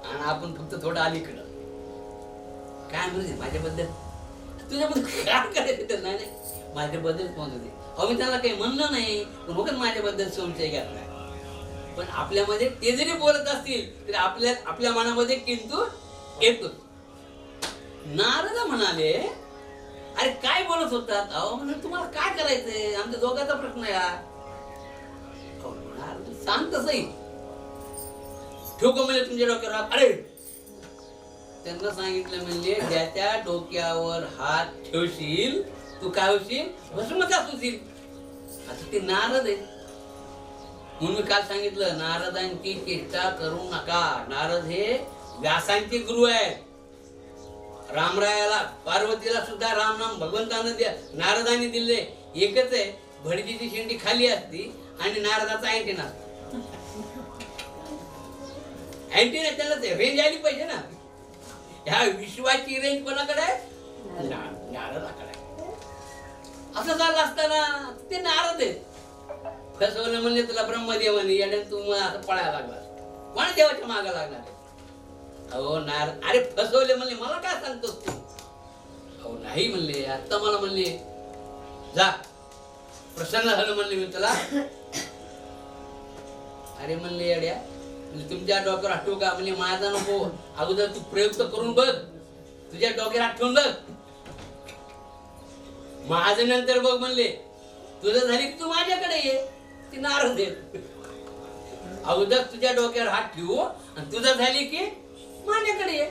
[SPEAKER 1] आणि आपण फक्त थोडं अलीकडं. काय म्हणजे माझ्याबद्दल, तुझ्याबद्दल काय करायचं? नाही माझ्याबद्दल म्हणत होते. अहो मी त्याला काही म्हणलं नाही, पण हो माझ्याबद्दल संशय घातलाय. पण आपल्यामध्ये ते जरी बोलत असतील तरी आपल्या मनामध्ये किंतु येतो. नारद म्हणाले, होतात. अहो म्हणजे तुम्हाला काय करायचंय, आमच्या दोघांचा प्रश्न आहे हा. अहो, म्हणाल, सांग तसंही ठेवू का म्हणजे तुमच्या डोक्यावर हात? अरे त्यांना सांगितलं म्हणजे ज्याच्या डोक्यावर हात ठेवशील तू काय होशील, भस्मचाच होशील. आता ते नारद आहे म्हणून मी काल सांगितलं, नारदांची चेष्टा करू नका. नारद हे व्यासांचे गुरु आहेत. रामरायाला पार्वतीला सुद्धा राम नाम भगवंतानं द्या नारदांनी दिले. एकच आहे, भडजीची शेंडी खाली असती आणि नारदाचा अँटेना. अँटेना त्याला रेंज आली पाहिजे ना. ह्या विश्वाची रेंज कोणाकडे आहे? नारदाकडे. असं झालं असताना ते नारद आहेत. फसवलं म्हणजे तुला ब्रह्मदेवानी येण्यात तू असं पळायला लागला, कोणा देवाच्या मागा लागणार आहे? अहो नारद, अरे फसवले म्हणले, मला काय सांगतोस तू? अहो नाही म्हणले, आता मला म्हणले जा, प्रसन्न झालं म्हणले मी तुला. अरे म्हणले येड्या, तुमच्या डोक्यावर आठवू का? म्हणजे माझा नको, अगोदर तू प्रयोग तर करून बघ, तुझ्या डोक्यावर आठवून बघ, माझं नंतर बघ म्हणले. तुझं झाली की तू माझ्याकडे ये. ती नारद आहे. अगोदर तुझ्या डोक्यावर हात ठेवू आणि तुझं झाली की माझ्याकडे ये.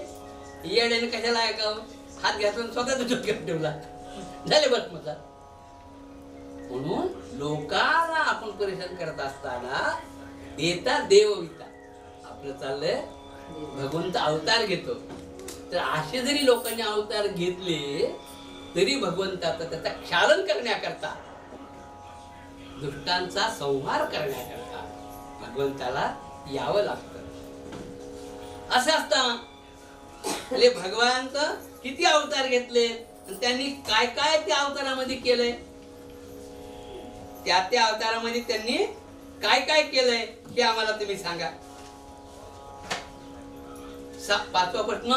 [SPEAKER 1] येड्याने कशाला ऐकावं? हात घ्यायचा स्वतःच डोक्यावर ठेवला, झाले बस मजा. म्हणून लोकांना आपण परेशान करत असताना देता देवविता आपलं चाललंय, भगवंत अवतार घेतो. तर असे जरी लोकांनी अवतार घेतले तरी भगवंताचा त्याचा क्षालन करण्याकरता, दुष्टांचा संहार करण्याकरता भगवंताला यावं लागतं. असं असतं. भगवानचं किती अवतार घेतले, त्यांनी काय काय त्या अवतारामध्ये केलंय, त्या अवतारामध्ये त्यांनी काय काय केलंय हे आम्हाला तुम्ही सांगा. पाचवा प्रश्न,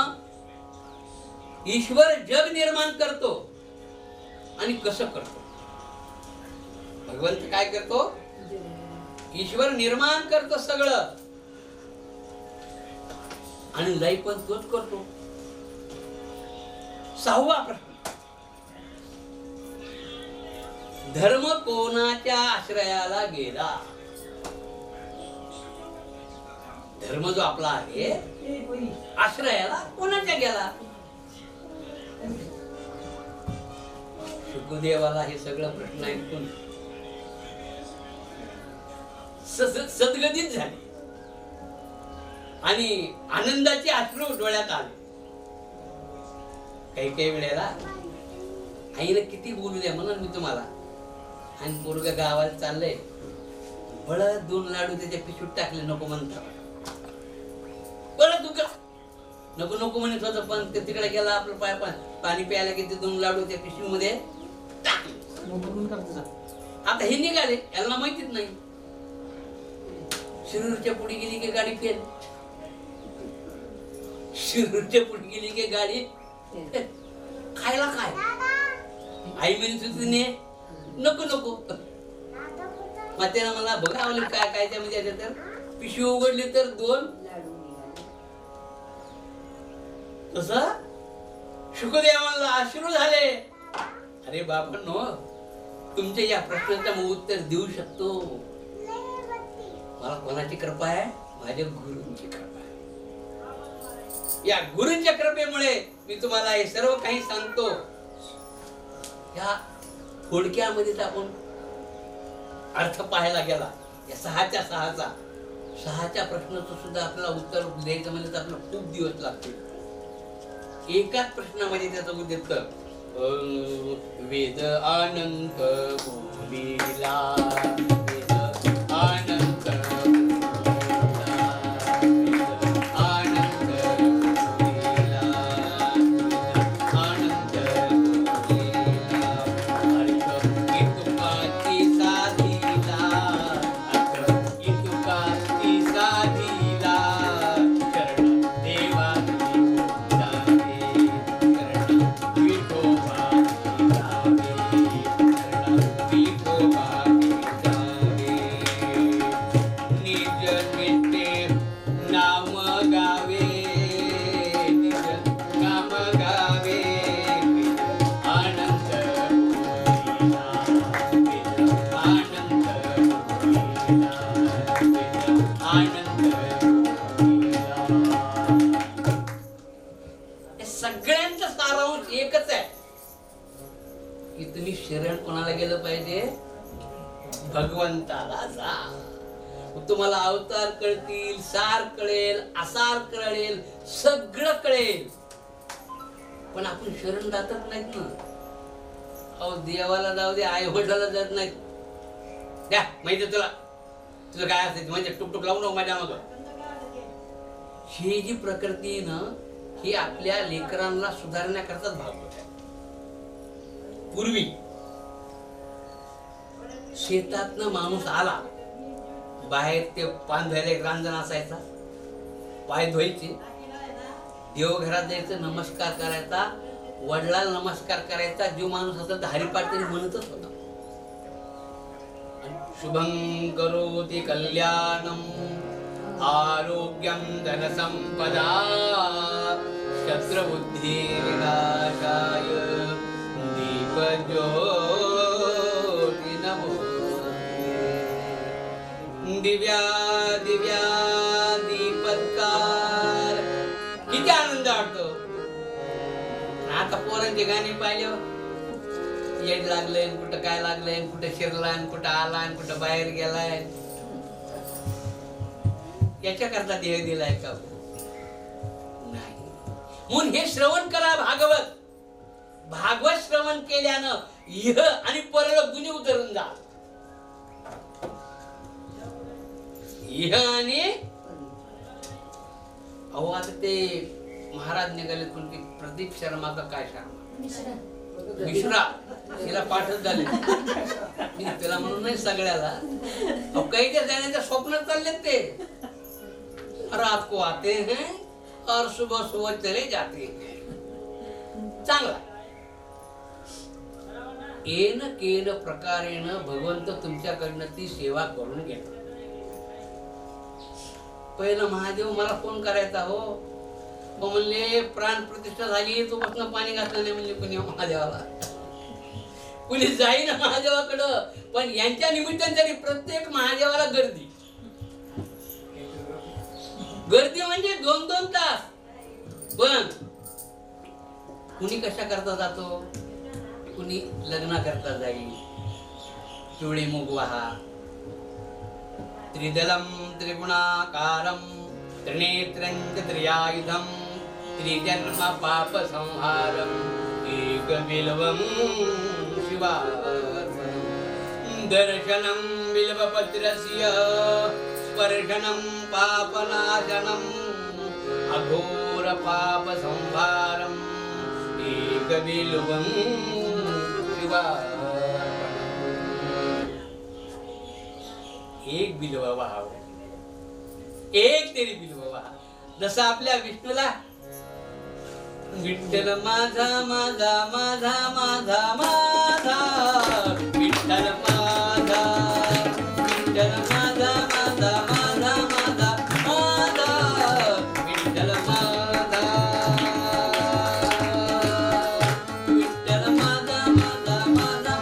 [SPEAKER 1] ईश्वर जग निर्माण करतो आणि कसं करतो? भगवंत काय करतो? ईश्वर निर्माण करतो सगळं आणि लय पण तोच करतो. सहावा प्रश्न, धर्म कोणाच्या आश्रयाला गेला? धर्म जो आपला आहे आश्रयाला कोणाच्या गेला? शुकदेवाला हे सगळं प्रश्न ऐकून सद्गतीत झाले आणि आनंदाचे अश्रू डोळ्यात आले. काही काही वेळेला आईला किती बोलू द्या म्हणून मी तुम्हाला, आणि पोरगा गावाला चाललंय, बळत 2 लाडू त्याच्या पिशवीत टाकले, नको म्हणता, बळत दुखा नको नको म्हणत होतं, पण ते तिकडे गेला, आपलं पाणी प्यायला की ते 2 लाडू त्या पिशवीमध्ये टाकले. आता हे निघाले, याला माहितीच नाही. शिरूरच्या पुढे गेली की गाडी फेल, शिरूरच्या पुढे गेली की गाडी खायला काय? आई म्हणत होती नको नको. मग त्याला मला बघावलं काय काय त्यामध्ये, तर पिशवी उघडली तर 2 तसं शुकदेवाला अश्रू झाले. अरे बाबांनो, तुमच्या या प्रश्नाचं मी उत्तर देऊ शकतो. मला कोणाची कृपा आहे? माझ्या गुरूंची कृपा आहे. या गुरूंच्या कृपेमुळे मी तुम्हाला हे सर्व काही सांगतो. या थोडक्यामध्येच आपण अर्थ पाहायला गेला या 6च्या प्रश्नाचं सुद्धा आपल्याला उत्तर द्यायचं म्हणजे तर आपल्याला खूप दिवस लागतील. एकाच प्रश्नामध्ये त्याचं उत्तर वेद अनंत बोलिला, वेद अनंत की तुम्ही शरण कोणाला गेलं पाहिजे? भगवंताला जा. तुम्हाला अवतार कळतील, सार कळेल, आसार कळेल, सगळं कळेल. पण आपण शरण जातच नाहीत ना. अहो देवाला जाऊ दे, आई वडिलाला जात नाहीत. द्या माहिती तुला, तुझं काय असते म्हणजे टुकटुक लावून नको माझ्या मग. ही जी प्रकृती ना, ही आपल्या लेकरांना सुधारण्याकरताच भागवत आहे. पूर्वी शेतातनं माणूस आला, बाहेर ते पान धुवायला एक रांजण असायचा, पाय धुवायचे, देवघरात जायचं, नमस्कार करायचा, वडिलाला नमस्कार करायचा. जो माणूस असा हरिपाठ तरी म्हणतच होता. शुभं करोति कल्याणं आरोग्यं धनसंपदा शत्रुबुद्धी विनाशाय दीपज्योती नमोस्तुते. दिव्या दिव्या दीपत्कार. किती आनंद वाटतो. आता पोरांचे गाणे पाहिल्यावर येड लागलंय, कुठं काय लागलंय, कुठं शिरलाय, कुठं आलाय, कुठं बाहेर गेलाय. याच्याकरता देह दिलाय का? नाही. म्हणून हे श्रवण करा भागवत. भागवत श्रवण केल्यानं इह आणि परलोक गुन्हे उतरून जा. इह आणि अहो आता ते महाराज निघाले कोणती प्रदीप शर्मा का काय शर्मा मिश्रा, तिला पाठच झाले. त्याला म्हणून नाही सगळ्याला. काही त्या जाण्याच्या स्वप्न चाललेत ते. रात को आते हैं और सुबह सुबह चले जाते हैं. चांगला येन केन प्रकारेन भगवंत तुमच्याकडनं ती सेवा करून घेतो. पहिलं महादेव मला फोन करायचा. हो म्हणले प्राण प्रतिष्ठा झाली, तो बसणं पाणी घातलं नाही म्हणजे कुणी महादेवाला. कुणी जाईन महादेवाकडं, पण यांच्या निमित्ताने तरी प्रत्येक महादेवाला गर्दी. गर्दी म्हणजे 2-2 तास. पण कुणी कशा करता जातो, कुणी लग्ना करता जाईल. पिवळे मुगवाहा, त्रिदलम त्रिगुणाकारम त्रिनेत्रं त्रियायुधं त्रिजन्म पाप संहारं एकबिल्वं शिवार्पणं. दर्शनं बिल्वपत्रस्य स्पर्शनं पापनाशनं अघोर पाप संहारं एकबिल्वं शिवार्पणं. एक बिल्व वाहावं, एक तरी बिल्व वाहा. जसं आपल्या विष्णूला विठ्ठल माझा माझा माझा माझा माझा विठ्ठल माझा, विठ्ठल माझा माझा माझा माझा माझा विठ्ठल माझा, विठ्ठल माझा माझा माझा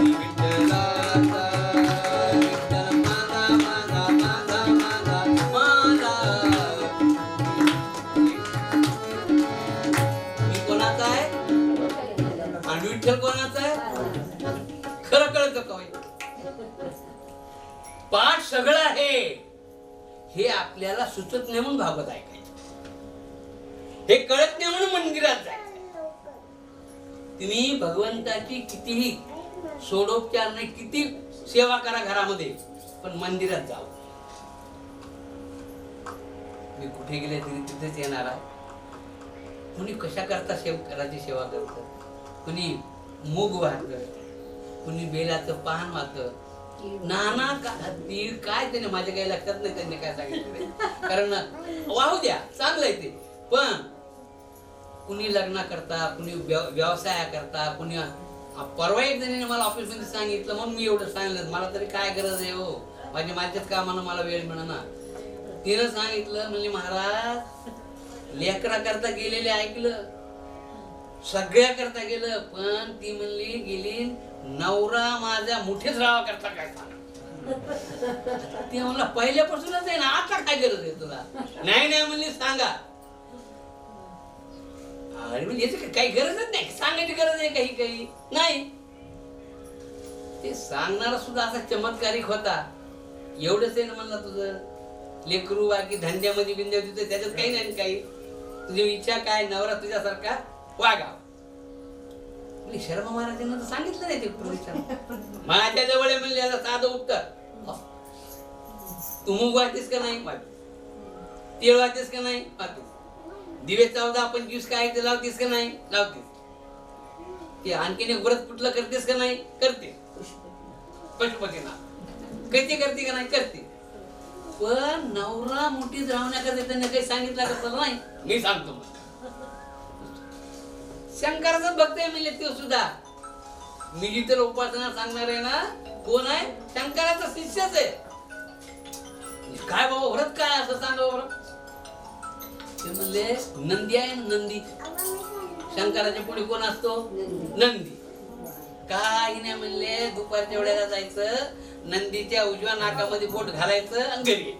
[SPEAKER 1] विठ्ठलाचा, विठ्ठल माझा माझा माझा माझा माझा. कोणाचा आहे आणि विठ्ठल कोणाचा आहे खरं कळतं का? पाठ सगळं आहे हे आपल्याला सुचत नाही म्हणून भागवत ऐकायचं. हे कळत नाही म्हणून मंदिरात जायचं. तुम्ही भगवंताची कितीही सोडोपचार नाही, किती सेवा करा घरामध्ये, पण मंदिरात जाऊ. मी कुठे गेले तरी तिथेच येणार आहे. कुणी कशा करता घराची सेवा करत, कुणी मूग वाहत, कुणी बेलाचं पान वाहत, नाना तीळ काय त्याने माझ्या काही लक्षात नाही त्यांनी काय सांगितलं. कारण वाहू द्या चांगलं आहे ते. पण कुणी लग्न करता, कुणी व्यवसाय करता, कुणी परवा एक जणीने मला ऑफिस मध्ये सांगितलं म्हणून मी एवढं सांगितलं. मला तरी काय गरज आहे हो, माझ्याच कामानं मला वेळ मिळेना. तिनं सांगितलं म्हणजे महाराज लेकरा करता गेलेले ऐकलं, सगळ्या करता गेलं, पण ती म्हणली गेली नवरा माझ्या मुठीच राहावा करता काय सांग. ती म्हणला पहिल्यापासूनच आहे ना, आता काय गरज आहे तुला? नाही नाही म्हणली सांगा. अरे म्हणजे याची काही गरजच नाही, सांगायची गरज आहे काही काही नाही. ते सांगणारा सुद्धा असा चमत्कारिक होता. एवढंच आहे ना म्हणला तुझं लेकरू बाकी धंद्यामध्ये बिंद्या तिथं त्याच्यात काही नाही काही. तुझी इच्छा काय, नवरा तुझ्यासारखा वागाव. शर्मा महाराजांना तर सांगितलं नाही ते पूर्वीच्या. माझ्या जवळ आहे म्हणले आता साधं उत्तर. तू मूग वाटतेस का नाही? वाटतेस. तीळ वाटतेस का नाही? वाटतेस. दिवे 14-25 काय ते लावतेस का नाही? लावतेस. ते आणखीन एक व्रत कुठलं करतेस का नाही? करते. पशुपतीना करते का नाही? करते. पण नवरा मोठी राहण्याकरता त्यांनी काही सांगितलं का? तर नाही, मी सांगतो. शंकराचा भक्त आहे म्हणजे तो सुद्धा. मी जिथे उपासना सांगणार आहे ना, कोण आहे? शंकराचा शिष्यच आहे. काय बाबा व्रत काय असं सांगा बरं. ते म्हणले नंदी आहे ना, नंदी. शंकराच्या पुढे कोण असतो? नंदी. काही नाही म्हणले, दुपारच्या वेळेला जायचं, नंदीच्या उजव्या नाकामध्ये बोट घालायचं आणि घरी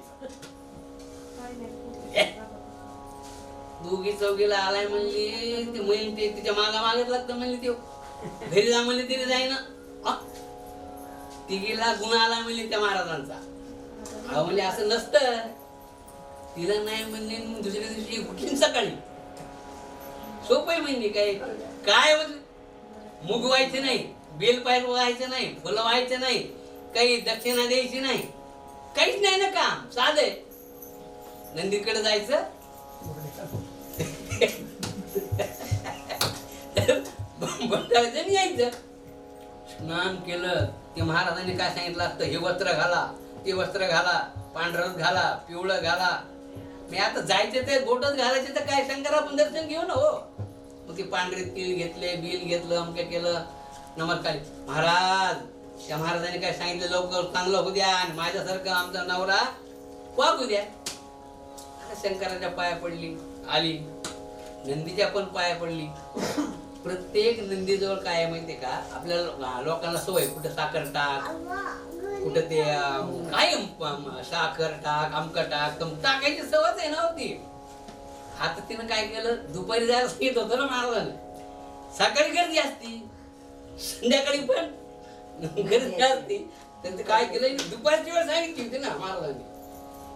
[SPEAKER 1] दोघी चौघीला आलाय म्हणली. ते मैन ते तिच्या मागा मागत लागतं म्हणली. ते घरी जा म्हणले, तिने जाईना. तिघीला गुन्हा आला म्हणले त्या महाराजांचा. अहो म्हणजे असं नसतं. तिला नाही म्हणले, दुसऱ्या दिवशी उठली सकाळी. सोपं म्हणजे काय काय मुग व्हायचे नाही, बेलपायर व्हायचं नाही, फुलं व्हायचं नाही, काही दक्षिणा द्यायची नाही, काहीच नाही ना काम. साधे नंदीकडे जायचं, यायचं. स्नान केलं. ते महाराजांनी काय सांगितलं असतं, हे वस्त्र घाला, ते वस्त्र घाला, पांढरं घाला, पिवळं घाला. मी आता जायचे ते गोटच घालायचे तर काय, शंकरा पण दर्शन घेऊ ना. हो मग ते पांढरे तीळ घेतले, बिल घेतलं, अमक्या केलं. नमस्कार महाराज. त्या महाराजांनी काय सांगितलं, लवकर चांगलं होऊ द्या आणि माझ्यासारखं आमचा नवरा वागू द्या. शंकराच्या पाया पडली, आली. नंदीच्या पण पाया पडली. प्रत्येक नंदीजवळ काय आहे माहितीये का, आपल्या लोकांना सवय, कुठं साखर टाक, कुठं ते काय साखर टाक, आमक टाक, टाकायची सवयच आहे ना होती. आता तिनं काय केलं, दुपारी जायला सांगितलं होतं ना महाराजांनी. सकाळी गर्दी असती, संध्याकाळी पण गर्दी असती. तर काय केलं, दुपारची वेळ सांगितली होती ना महाराजांनी,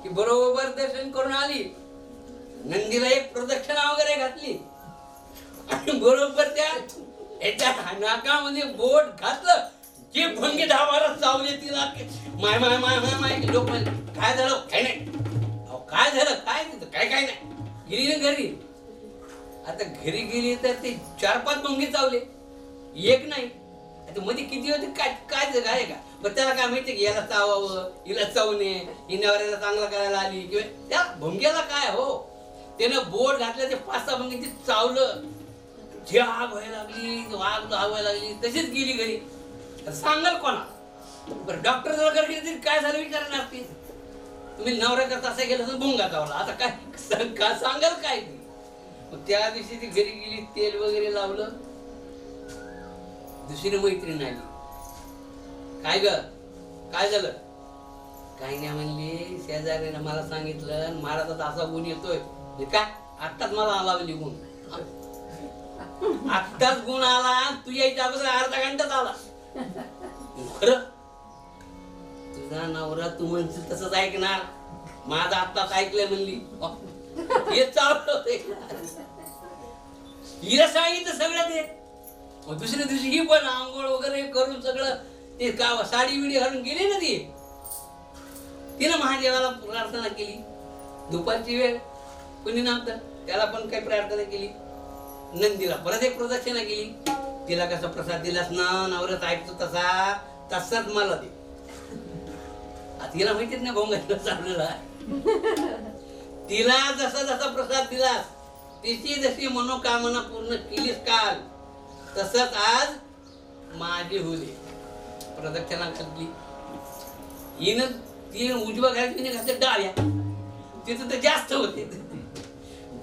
[SPEAKER 1] की बरोबर दर्शन करून आली. नंदीला एक प्रदक्षिणा वगैरे घातली आणि बरोबर त्या याच्या नाकामध्ये बोट घातलं. जे भंगी 10-12 चावले तिला. माय माय माय माय माय लोक म्हणले, काय झालं? काय नाही. अहो काय झालं? काय काय काय नाही. गेली ना घरी. आता घरी गेली तर ते 4-5 भंगी चावले, एक नाही. आता मध्ये किती होते काय काय जग आहे का? मग त्याला काय माहितीये की याला चावावं, हिला चावणे, ही नवऱ्याला चांगला करायला आली किंवा त्या भंग्याला काय. हो त्यानं बोट घातलं, ते 5-6 भंगी ते चावलं. जे आग व्हायला लागली, आग व्हायला लागली, तशीच गेली घरी. सांगाल कोणा? बरं डॉक्टर जवळ गेली काय झालं विचारणार ती. तुम्ही नवऱ्या करता असं गेलं तर भुंगा चावला. आता काय सांगाल काय ती. मग त्या दिवशी ती घरी गेली, तेल वगैरे लावलं. दुसरी मैत्रीण आली. काय ग काय झालं? काही नाही म्हणली, शेजारीनं मला सांगितलं महाराजाचा असा गुण येतोय. काय आत्ताच मला आला म्हणजे गुण. आत्ताच गुण आला, तू यायच्या अगोदर अर्धा घंटाच आला. खरं तुझा नवरा तू म्हणशील तसंच ऐकणार. माझा आत्ताच ऐकलंय म्हणली. हे चालत हिला सांगितलं सगळं ते. मग दुसऱ्या दिवशी ही पण आंघोळ वगैरे करून सगळं ते का साडी बिडी घालून गेली ना ती. तिनं महादेवाला प्रार्थना केली. दुपारची वेळ कुणी नव्हतं, त्याला पण काही प्रार्थना केली. नंदीला परत एक प्रदक्षिणा केली. तिला कसा प्रसाद दिलास ना, नवऱ्यात ऐकतो तसा तसाच मला दे. तिला माहितीच नाही भोंगा चाललेला. तिला जसा जसा प्रसाद दिलास, तिची जशी मनोकामना पूर्ण केलीस काल, तसंच आज माझी होऊ दे. प्रदक्षिणा केली. हिनं ती उजव्या घालती घातल्या डाळ्या, तिथं तर जास्त होते.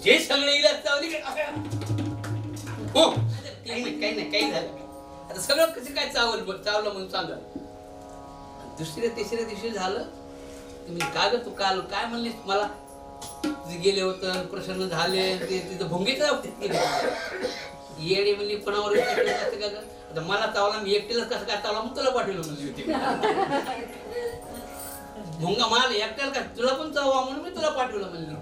[SPEAKER 1] जे सगळे इलाज चावली हो काही नाही काही झालं. आता सगळं कसं काय चावलं म्हणून सांगा. दुसऱ्या तिसऱ्या दिवशी झालं. तुम्ही का ग तू काल काय म्हणलीस मला, तिथे गेले होतं प्रसन्न झाले ते तिथं भुंगीच्या बाबतीत गेले येडे म्हणली कोणावर विश्वास ठेवत असते का ग? आता मला चावला मी एकटीलाच कसं काय चावला मग तुला पाठवलं म्हणली होती भुंगा मला एकट्याला का तुला पण चावा म्हणून मी तुला पाठवलं म्हणली.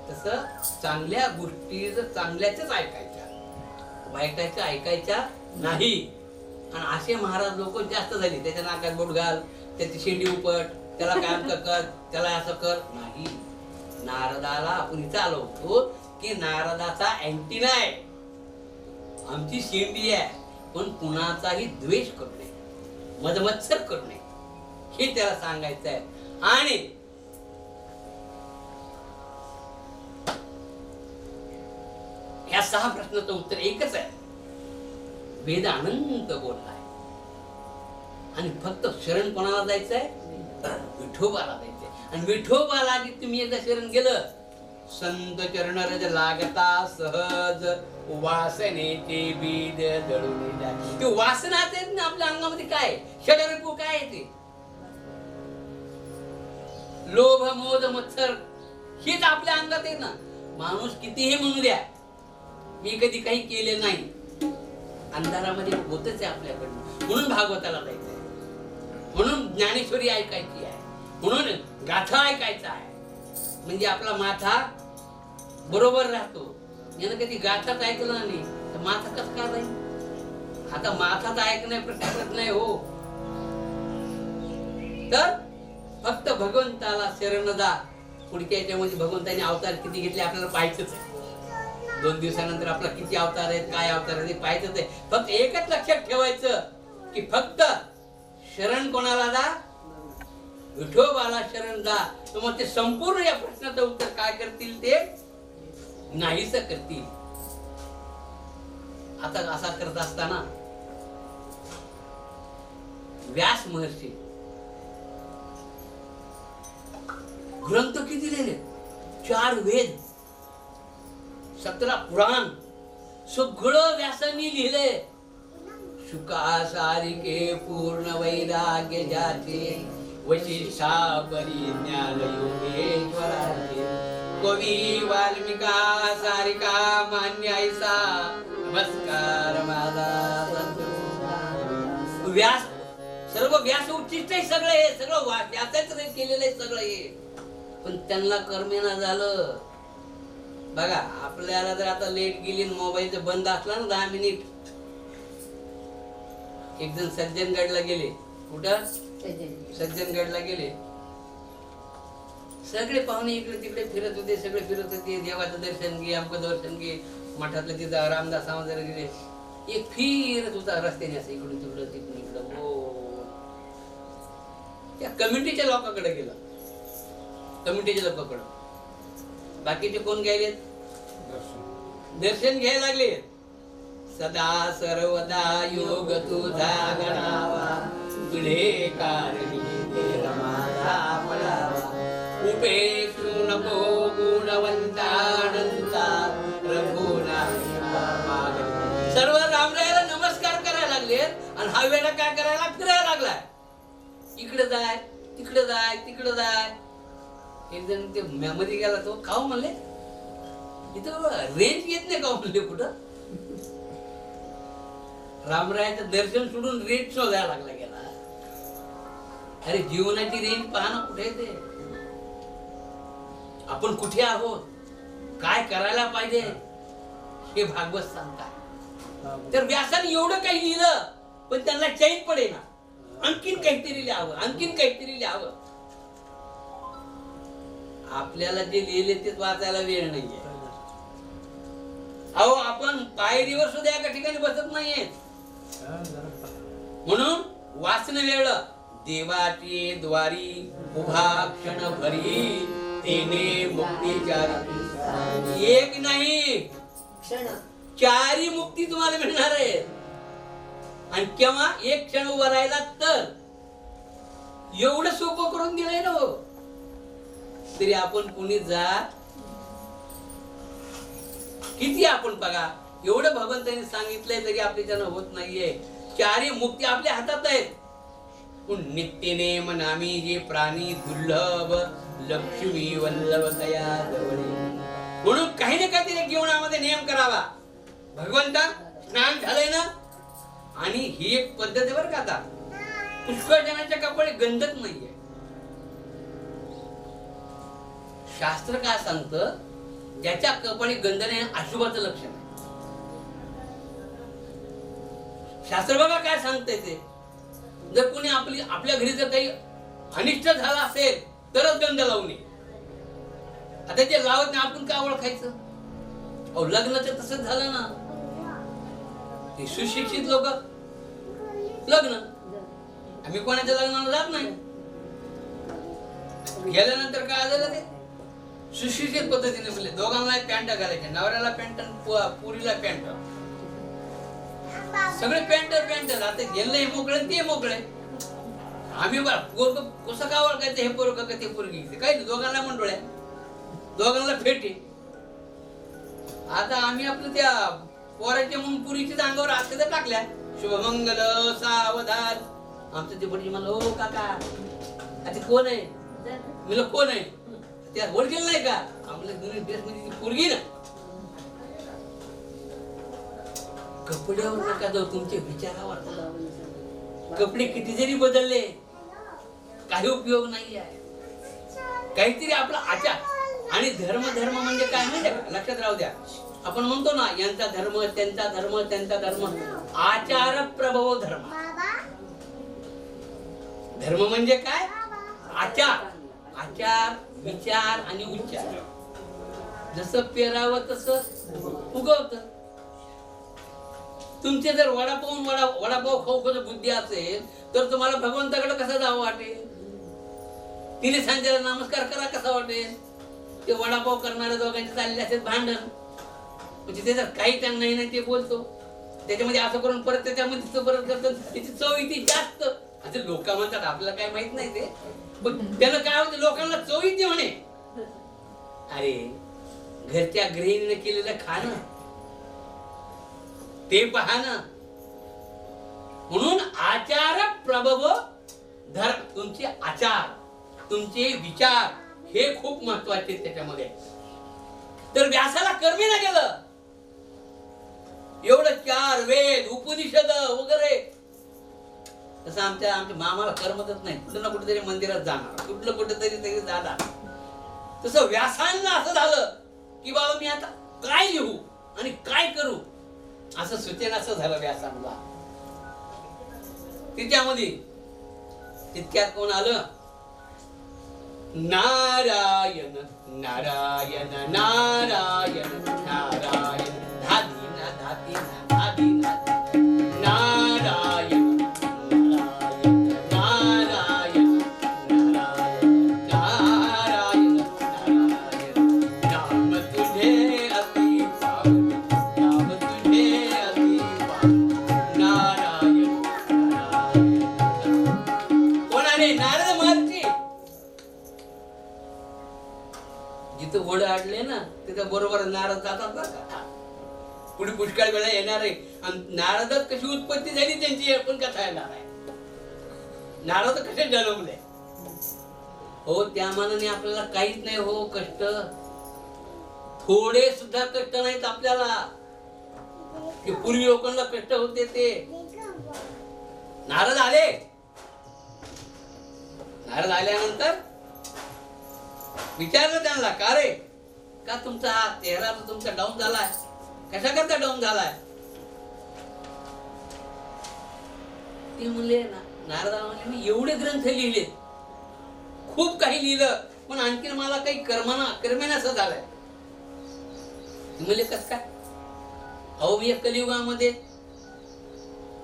[SPEAKER 1] तसं चांगल्या गोष्टी जर चांगल्याच्याच ऐकायच्या वाईटाच्या ऐकायच्या नाही. आणि असे महाराज लोक जास्त झाले त्याच्या नाकात बोट घाल त्याची शेंडी उपट त्याला काम कर त्याला असं कर नाही. नारदाला आपण चालवतो की नारदाचा अँटीना आहे आमची शेंडी आहे पण कुणाचाही द्वेष करणे मदमत्सर करणे हे त्याला सांगायचं आहे. आणि या 6 प्रश्नाचं उत्तर एकच आहे. वेद अनंत बोललाय आणि फक्त शरण कोणाला जायचंय विठोबाला जायचंय. आणि विठोबाला जी तुम्ही एकदा शरण गेलं संत चरण रज लागता सहज वासनेचे बीज जळून जाते. ते वासनाच आहेत ना आपल्या अंगामध्ये काय षडरिपू काय आहे ते लोभ मोद मत्सर हेच आपल्या अंगात आहे ना. माणूस कितीही म्हणू द्या मी कधी काही केले नाही अंधारामध्ये होतच आहे आपल्याकडनं. म्हणून भागवताला जायचंय म्हणून ज्ञानेश्वरी ऐकायची आहे म्हणून गाथा ऐकायचा आहे म्हणजे आपला माथा बरोबर राहतो. यानं कधी गाथाच ऐकलं नाही तर माथा कसं काय राहील. आता माथाच ऐकण्या प्रश्नच नाही हो. तर फक्त भगवंताला शरण जा. पुढच्या याच्यामध्ये भगवंताने अवतार किती घेतले आपल्याला पाहायचंच आहे. 2 दिवसानंतर आपला किती अवतार आहेत काय अवतार आहेत पाहायचंच आहे. फक्त एकच लक्षात ठेवायचं की फक्त शरण कोणाला जा विठोबाला शरण जा. तर मग ते संपूर्ण या प्रश्नाचं उत्तर काय करतील ते नाहीस करतील. आता असा करत असताना व्यास महर्षी ग्रंथ किती लिहिले 4 वेद 17 पुराण सगळं व्यासांनी लिहिले. शुकासारिके पूर्ण वैराग्य ज्याचे वशिष्ठा परिज्ञान योगेश्वराचे कवी वाल्मिका सारिका मान्य ऐसा नमस्कार माझा व्यास सर्व व्यास उच्चिष्ट आहे सगळे हे सगळं व्यासाच केलेलं आहे सगळं हे. पण त्यांना कर्मेना झालं. बघा आपल्याला जर आता लेट गेली मोबाईल बंद असला ना 10 मिनिट. एक जण सज्जनगडला गेले. कुठं सज्जनगडला गेले. सगळे पाहुणे इकडे तिकडे फिरत होते सगळे फिरत होते. देवाचं दर्शन घे आमचं दर्शन घे. मठातलं तिथं रामदास सावंत गेले. एक फिरत होता रस्त्याने असं इकडून तिकडं तिकडून इकडं हो त्या कमिटीच्या लोकांकडे गेला. कमिटीच्या लोकांकडे बाकीचे कोण गेले दर्शन घ्यायला लागले. सदा सर्वदा योग तुझा गणावा तुझे कारणी माझा पडावा उपेक्षू नको गुणवंतानंता सर्व रामरायाला नमस्कार करायला लागले. आणि हा वेळा काय करायला फिरायला लागलाय. इकडे जाय तिकडे जाय तिकडे जाय. एक जण ते मध्ये गेला तो खाऊ म्हणले इथं रेंज येत नाही का म्हणले कुठं. रामरायाचं दर्शन सोडून रेंज शोधायला लागला गेला. अरे जीवनाची रेंज पाहणं कुठे ते आपण कुठे आहोत काय करायला पाहिजे हे भागवत सांगतात. तर व्यासाने एवढं काही लिहिलं पण त्यांना चैन पडेना. आणखीन काहीतरी लिहावं आणखीन काहीतरी लिहावं. आपल्याला जे लिहिले तेच वाचायला वेळ नाहीये. अहो आपण पायरीवर सुद्धा एका ठिकाणी बसत नाहीये. म्हणून वाचन वेळ देवाची द्वारी उभा क्षण भरी तेने मुक्तीचारी. एक नाही
[SPEAKER 2] क्षण
[SPEAKER 1] 4 मुक्ती तुम्हाला मिळणार आहे. आणि केव्हा एक क्षण उभा राहिला तर एवढं सोपं करून दिलंय ना हो. तरी आपण कुणी जात किती आपण बघा एवढं भगवंतांनी सांगितलंय तरी आपल्याच्यानं होत नाहीये. 4 मुक्ती आपल्या हातात आहेत. पण नित्यनेम नामी जे प्राणी दुर्लभ लक्ष्मी वल्लभतया जवळी. म्हणून काही ना काहीतरी जीवनामध्ये नियम करावा. भगवंता स्नान झालंय ना, आणि ही एक पद्धत आहे बरं का. आता पुष्कळ जणांच्या कपाळी गंधच नाहीये. शास्त्र काय सांगतं, ज्याच्या कपाळी गंध नाही अशुभाचं लक्षण आहे. शास्त्र बघा काय सांगतंय ते. जर कोणी आपल्या घरी जर काही अनिष्ट झाला असेल तरच गंध लावू नये. आता ते लावत नाही, आपण काय ओळखायचं. अहो लग्नाचं तसंच झालं ना. ते सुशिक्षित लोक लग्न, आम्ही कोणाच्या लग्नाला जात नाही. गेल्यानंतर काय झालं, ते सुशिक्षित पद्धतीने बोलले दोघांना पॅन्ट घालायचे, नवऱ्याला पॅन्ट आणि पुरीला पॅन्ट. सगळे पॅन्ट आता गेले मोकळे ते मोकळे. आम्ही पोरग कसं का ओळखायचं, हे पोरग का ते पोरगी. काही दोघांना मंडोळ्या, दोघांना फेटे. आता आम्ही आपलं त्या पोराच्या म्हणून पुरीच्या अंगावर हात तर टाकल्या, शुभमंगल सावधान. आमचं ते बडी म्हणलं, हो काका आता कोण आहे. मी कोण आहे, त्या ओळखेल नाही का. आपल्या दोन्ही ड्रेस मध्ये पोरगी ना. कपड्यावर नका जाऊ, तुमच्या विचारावर. कपडे किती जरी बदलले काही उपयोग नाही आहे. काहीतरी आपला आचार आणि धर्म. धर्म म्हणजे काय माहिती का, लक्षात राहू द्या. आपण म्हणतो ना, यांचा धर्म त्यांचा धर्म त्यांचा धर्म. आचार प्रभव धर्म. धर्म म्हणजे काय, आचार. आचार विचार आणि उच्चार. जसं पेरावं तसं उगवतं. तुमचे जर वडापाव खाऊ बुद्धी असेल तर तुम्हाला भगवंताकडे कसं जावं वाटेल. तिने सांगितलं नमस्कार करा कसा वाटेल. ते वडापाव करणाऱ्या दोघांचे चालले असेल भांडण, म्हणजे त्याच्यात काही टंग नाही ते बोलतो. त्याच्यामध्ये असं करून परत त्याच्यामध्ये परत करतो. त्याची चव इथे जास्त. आता लोक म्हणतात, आपल्याला काय माहित नाही ते, पण त्याला काय होतं, लोकांना चव येते म्हणे. अरे घरच्या गृहिणीने केलेलं खाणं ते पहा ना. म्हणून आचार प्रभव धर्म. तुमचे आचार तुमचे विचार हे खूप महत्वाचे त्याच्यामध्ये. तर व्यासाला कर्मी ना गेलं. एवढं 4 वेद उपनिषद वगैरे. तसं आमच्या मामाला कर्मतच नाही. कुठं ना कुठेतरी मंदिरात जाणार, कुठलं कुठेतरी जाणार. तसं व्यासांना असं झालं की बाबा मी आता काय लिहू आणि काय करू, असं सूचना असं झालं व्यासांना. तिच्यामध्ये तितक्यात कोण आलं, नारायण नारायण नारायण नारायण धादीना धादीना धादीना नारायण नारायण नारायण नारायण नारायण नाम तुझे अति पावन, नाम तुझे अति पावन, नारायण नारायण. कोणाने, नारद महर्षी. जिथं घोड आडले ना तिथं बरोबर नारद जातात ना. पुढे पुष्कळ वेळा येणार आहे. आणि नारदात कशी उत्पत्ती झाली त्यांची पण कथा येणार आहे. नारद कसे जन्मले. हो त्या मानाने आपल्याला काहीच नाही हो कष्ट. थोडे सुद्धा कष्ट नाहीत आपल्याला. ते पूर्वी लोकांना कष्ट होते ते. नारद आले. नारद आल्यानंतर विचारलं त्यांना, का रे का तुमचा हा चेहरा तुमचा डाऊन झालाय, कशा करता डाऊन झालाय. ते म्हणले नारदाला म्हणले, मी एवढे ग्रंथ लिहिले, खूप काही लिहिलं, पण आणखीन मला काही कर्मेनासं झालंय. म्हणले कस काय. अहो मी कलियुगामध्ये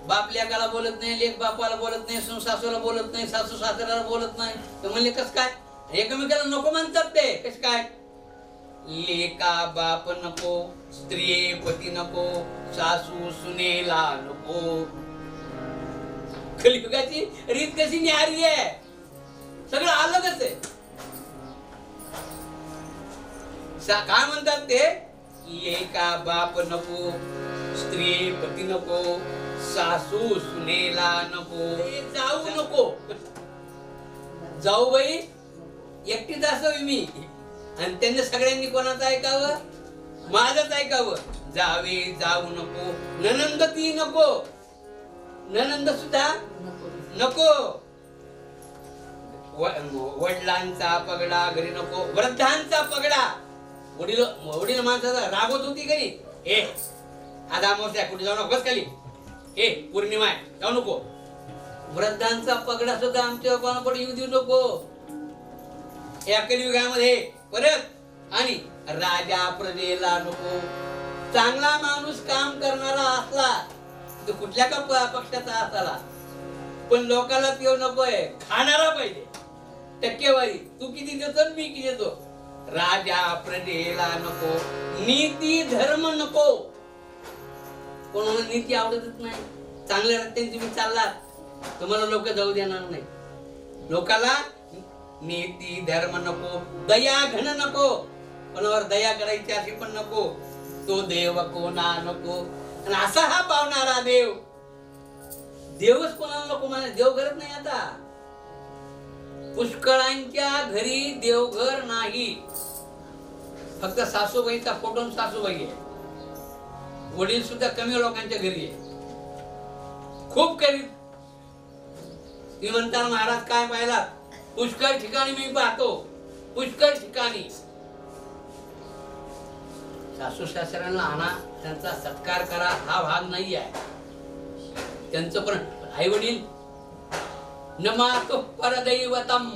[SPEAKER 1] बाप लेकाला बोलत नाही, लेक बापाला बोलत नाही, सून सासूला बोलत नाही, सासू सासऱ्याला बोलत नाही. ते म्हणले कस काय. एकमेकाला नको म्हणतात ते. कस काय. लेका बाप नको, स्त्री पती नको, सासू सुनेला नको. कलियुगाची रीत कशी न्यारी आहे. सगळं अलगच आहे. काय म्हणतात ते, लेका बाप नको, स्त्री पती नको, सासू सुनेला नको, जाऊ नको. जाऊ बाई एकटीच असावी मी, आणि त्यांनी सगळ्यांनी कोणाचं ऐकावं? माझंच ऐकावं. जावे जाऊ नको, ननंद ती नको, ननंद सुद्धा नको. वडिलांचा पगडा घरी नको, वृद्धांचा पगडा. वडील माणसाचा रागवत होती घरी, हे आज अमावस्या कुठे जाऊ नको, बस खाली, हे पौर्णिमा आहे जाऊ नको. वृद्धांचा पगडा सुद्धा आमच्या कोणाकडे येऊ देऊ नको या कलियुगामध्ये परत. आणि राजा प्रजेला नको. चांगला माणूस काम करणारा असला तो कुठल्या का पक्षाचा असाला, पण लोकांना तो नकोय, खाणारा पाहिजे. टक्केवारी तू किती देतो मी किती देतो. राजा प्रजेला नको, नीती धर्म नको. कोणाला नीती आवडतच नाही. चांगल्या रस्त्याने तुम्ही चाललात तुम्हाला लोक जाऊ देणार नाही. लोकाला नीती धर्म नको, दया घन नको, कोणावर दया करायची अशी पण नको. तो देव कोणा नको. आणि असा हा पावणारा देव, देवच कोणाला नको म्हणे. देव घरच नाही आता. पुष्कळांच्या घरी देवघर नाही, फक्त सासूबाईचा फोटो सासूबाई आहे. वडील सुद्धा कमी लोकांच्या घरी आहे, खूप कमी. तुम्ही म्हणता महाराज काय पाहिलात? पुष्कळ ठिकाणी मी पाहतो, पुष्कळ ठिकाणी सासू सासऱ्यांना आणा, त्यांचा सत्कार करा, हा भाग नाही आहे त्यांचं. पण आई वडील नमातो परदैवतम,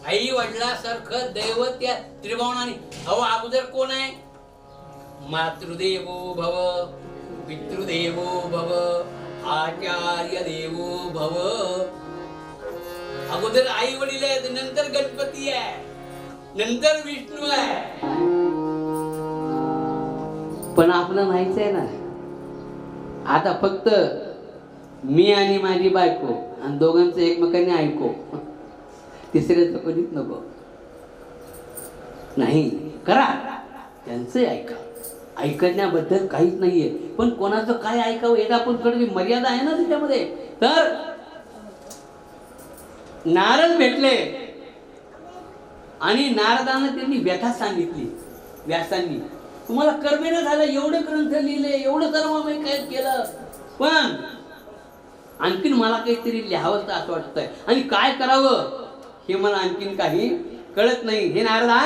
[SPEAKER 1] आई वडिलासारखं दैवत या त्रिभुवनाने. अहो अगोदर कोण आहे? मातृदेवो भव, पितृदेवो भव, आचार्य देवो भव. अगोदर आई वडील आहेत, नंतर गणपती आहे, नंतर विष्णू आहे. पण आपलं नाहीच आहे ना. आता फक्त मी आणि माझी बायको आणि दोघांचं एकमेकांनी ऐको, तिसऱ्याचं कोणीच नको. नाही करा, त्यांचं ऐका. ऐकण्याबद्दल काहीच नाहीये, पण कोणाचं काय ऐकावं याला पण थोडी मर्यादा आहे ना त्याच्यामध्ये. तर नारद भेटले आणि नारदानं त्यांनी व्यथा सांगितली. व्यासांनी तुम्हाला कर्मेनं झालं, एवढे ग्रंथ लिहिले, एवढं सर्व मी काय केलं, पण आणखीन मला काहीतरी लिहावं असं वाटतंय आणि काय करावं हे मला आणखीन काही कळत नाही. हे नारदा,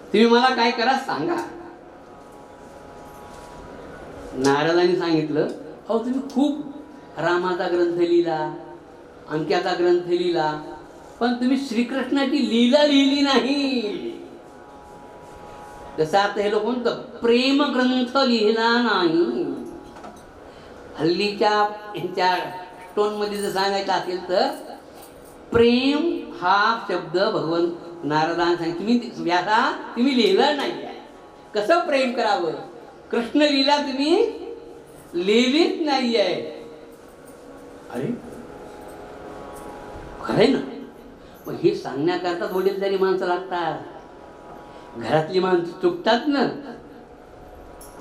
[SPEAKER 1] तुम्ही मला काय करा सांगा. नारदांनी सांगितलं, अहो तुम्ही खूप रामाचा ग्रंथ लिहिला, अंक्याचा ग्रंथ लिहिला, पण तुम्ही श्रीकृष्णाची लीला लिहिली नाही. जसं आता हे लोक म्हणतात प्रेम ग्रंथ लिहिला नाही. हल्लीच्या ह्यांच्या टोन मध्ये जर सांगायचं असेल तर प्रेम हा शब्द भगवान नारदांना सांगितलं, तुम्ही व्यासा तुम्ही लिहिलं नाही. कसं प्रेम करावं? कृष्ण लीला तुम्ही लिहिलीच नाही आहे. अरे खरंय ना. मग हे सांगण्याकरता वडीलधारी माणसं लागतात. घरातली माणसं चुकतात ना,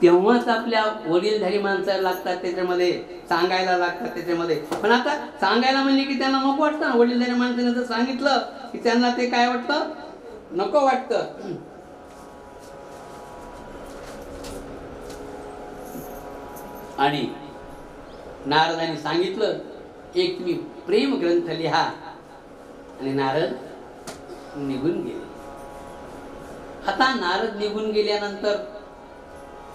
[SPEAKER 1] तेव्हाच आपल्या वडीलधारी माणसाला लागतात, त्याच्यामध्ये सांगायला लागतात त्याच्यामध्ये. पण आता सांगायला म्हणजे की त्यांना नको वाटतं ना. वडीलधारी माणसाने जर सांगितलं की त्यांना ते काय वाटतं? नको वाटतं. आणि नारदांनी सांगितलं एक तुम्ही प्रेम ग्रंथ लिहा. आणि नारद निघून गेले. आता नारद निघून गेल्यानंतर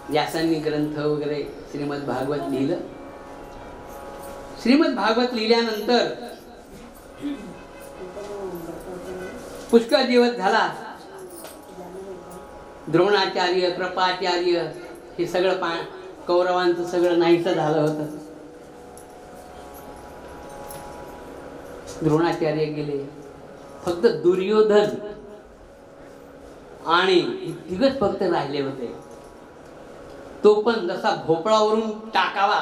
[SPEAKER 1] व्यासांनी ग्रंथ वगैरे श्रीमद भागवत लिहिलं. श्रीमद भागवत लिहिल्यानंतर पुष्कळ दिवस झाला. द्रोणाचार्य, कृपाचार्य हे सगळं कौरवांचं सगळं नाहीसं झालं होतं. द्रोणाचार्य गेले. फक्त दुर्योधन आणि तिघच फक्त राहिले होते. तो पण जसा भोपळावरून टाकावा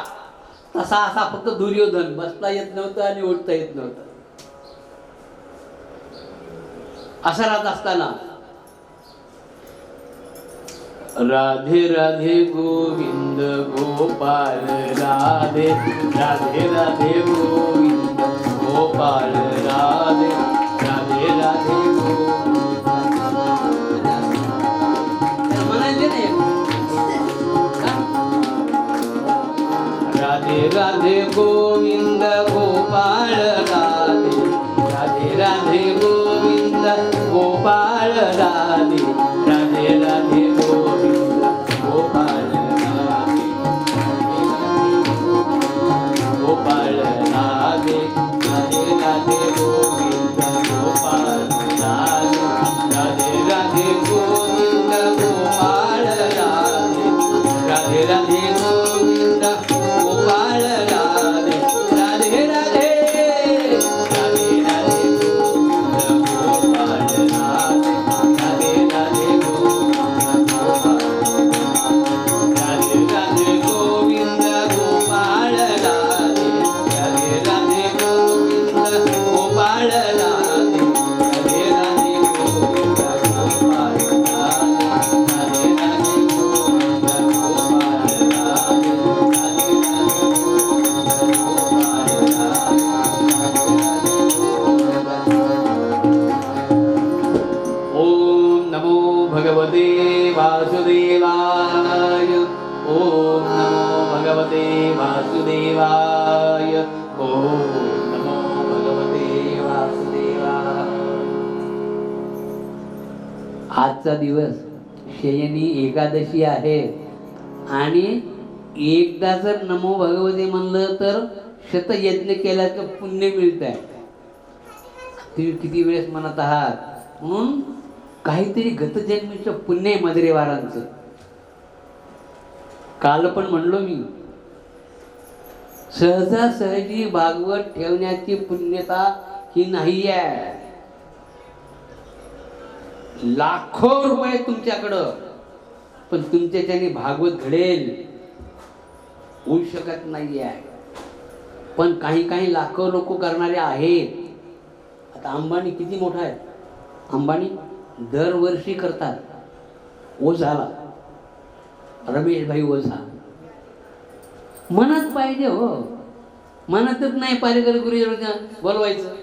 [SPEAKER 1] तसा असा फक्त दुर्योधन. बसता येत नव्हतं आणि उठता येत नव्हतं. असं राहत असताना राधे राधे गोविंद गोपाल राधे राधे राधे गोविंद गोपाल राधे राधे राधे गोविंद गोपाळ राधे राधे राधे गोविंद गोपाळ राधे राधे राधे गोविंद गोपाळ राधे गोपाळ राधे राधे राधे गोविंद गोपाळ राधे राधे राधे गोविंद गोपाळ राधे राधे राधे गोविंद गोपाळ राधे राधे राधे राधे राधे गोविंद गोपाळ राधे राधे राधे गोविंद गोपाळ राधे राधे गोविंद गोपाळ राधे राधे राधे गोविंद गोपाळ राधे राधे राधे गोविंद गोपाळ राधे राधे राधे गोविंद गोपाळ राधे ओम नमो भगवते वासुदेवाय ओम नमो भगवते वासुदेवाय ओम नमो भगवते वासुदेवाय. आजचा दिवस शयनी एकादशी आहे आणि एकदा जर नमो भगवते म्हणलं तर शतयज्ञ केल्याचं पुण्य मिळत आहे. तुम्ही किती वेळेस म्हणत आहात म्हणून काहीतरी गतजन्मीचं पुण्य आहे मधुरेवारांचं. काल पण म्हणलो मी सहजासहजी भागवत ठेवण्याची पुण्यता ही नाही आहे. लाखो रुपये तुमच्याकडं पण तुमच्याच्याने भागवत घडेल होऊ शकत नाही आहे. पण काही काही लाखो लोक करणारे आहेत. आता अंबानी किती मोठा आहे. अंबानी दरवर्षी करतात. ओझाला रमेशभाई ओझा मनात पाहिजे हो. मनातच नाही पाहिजे गुरुजी बोलवायचं.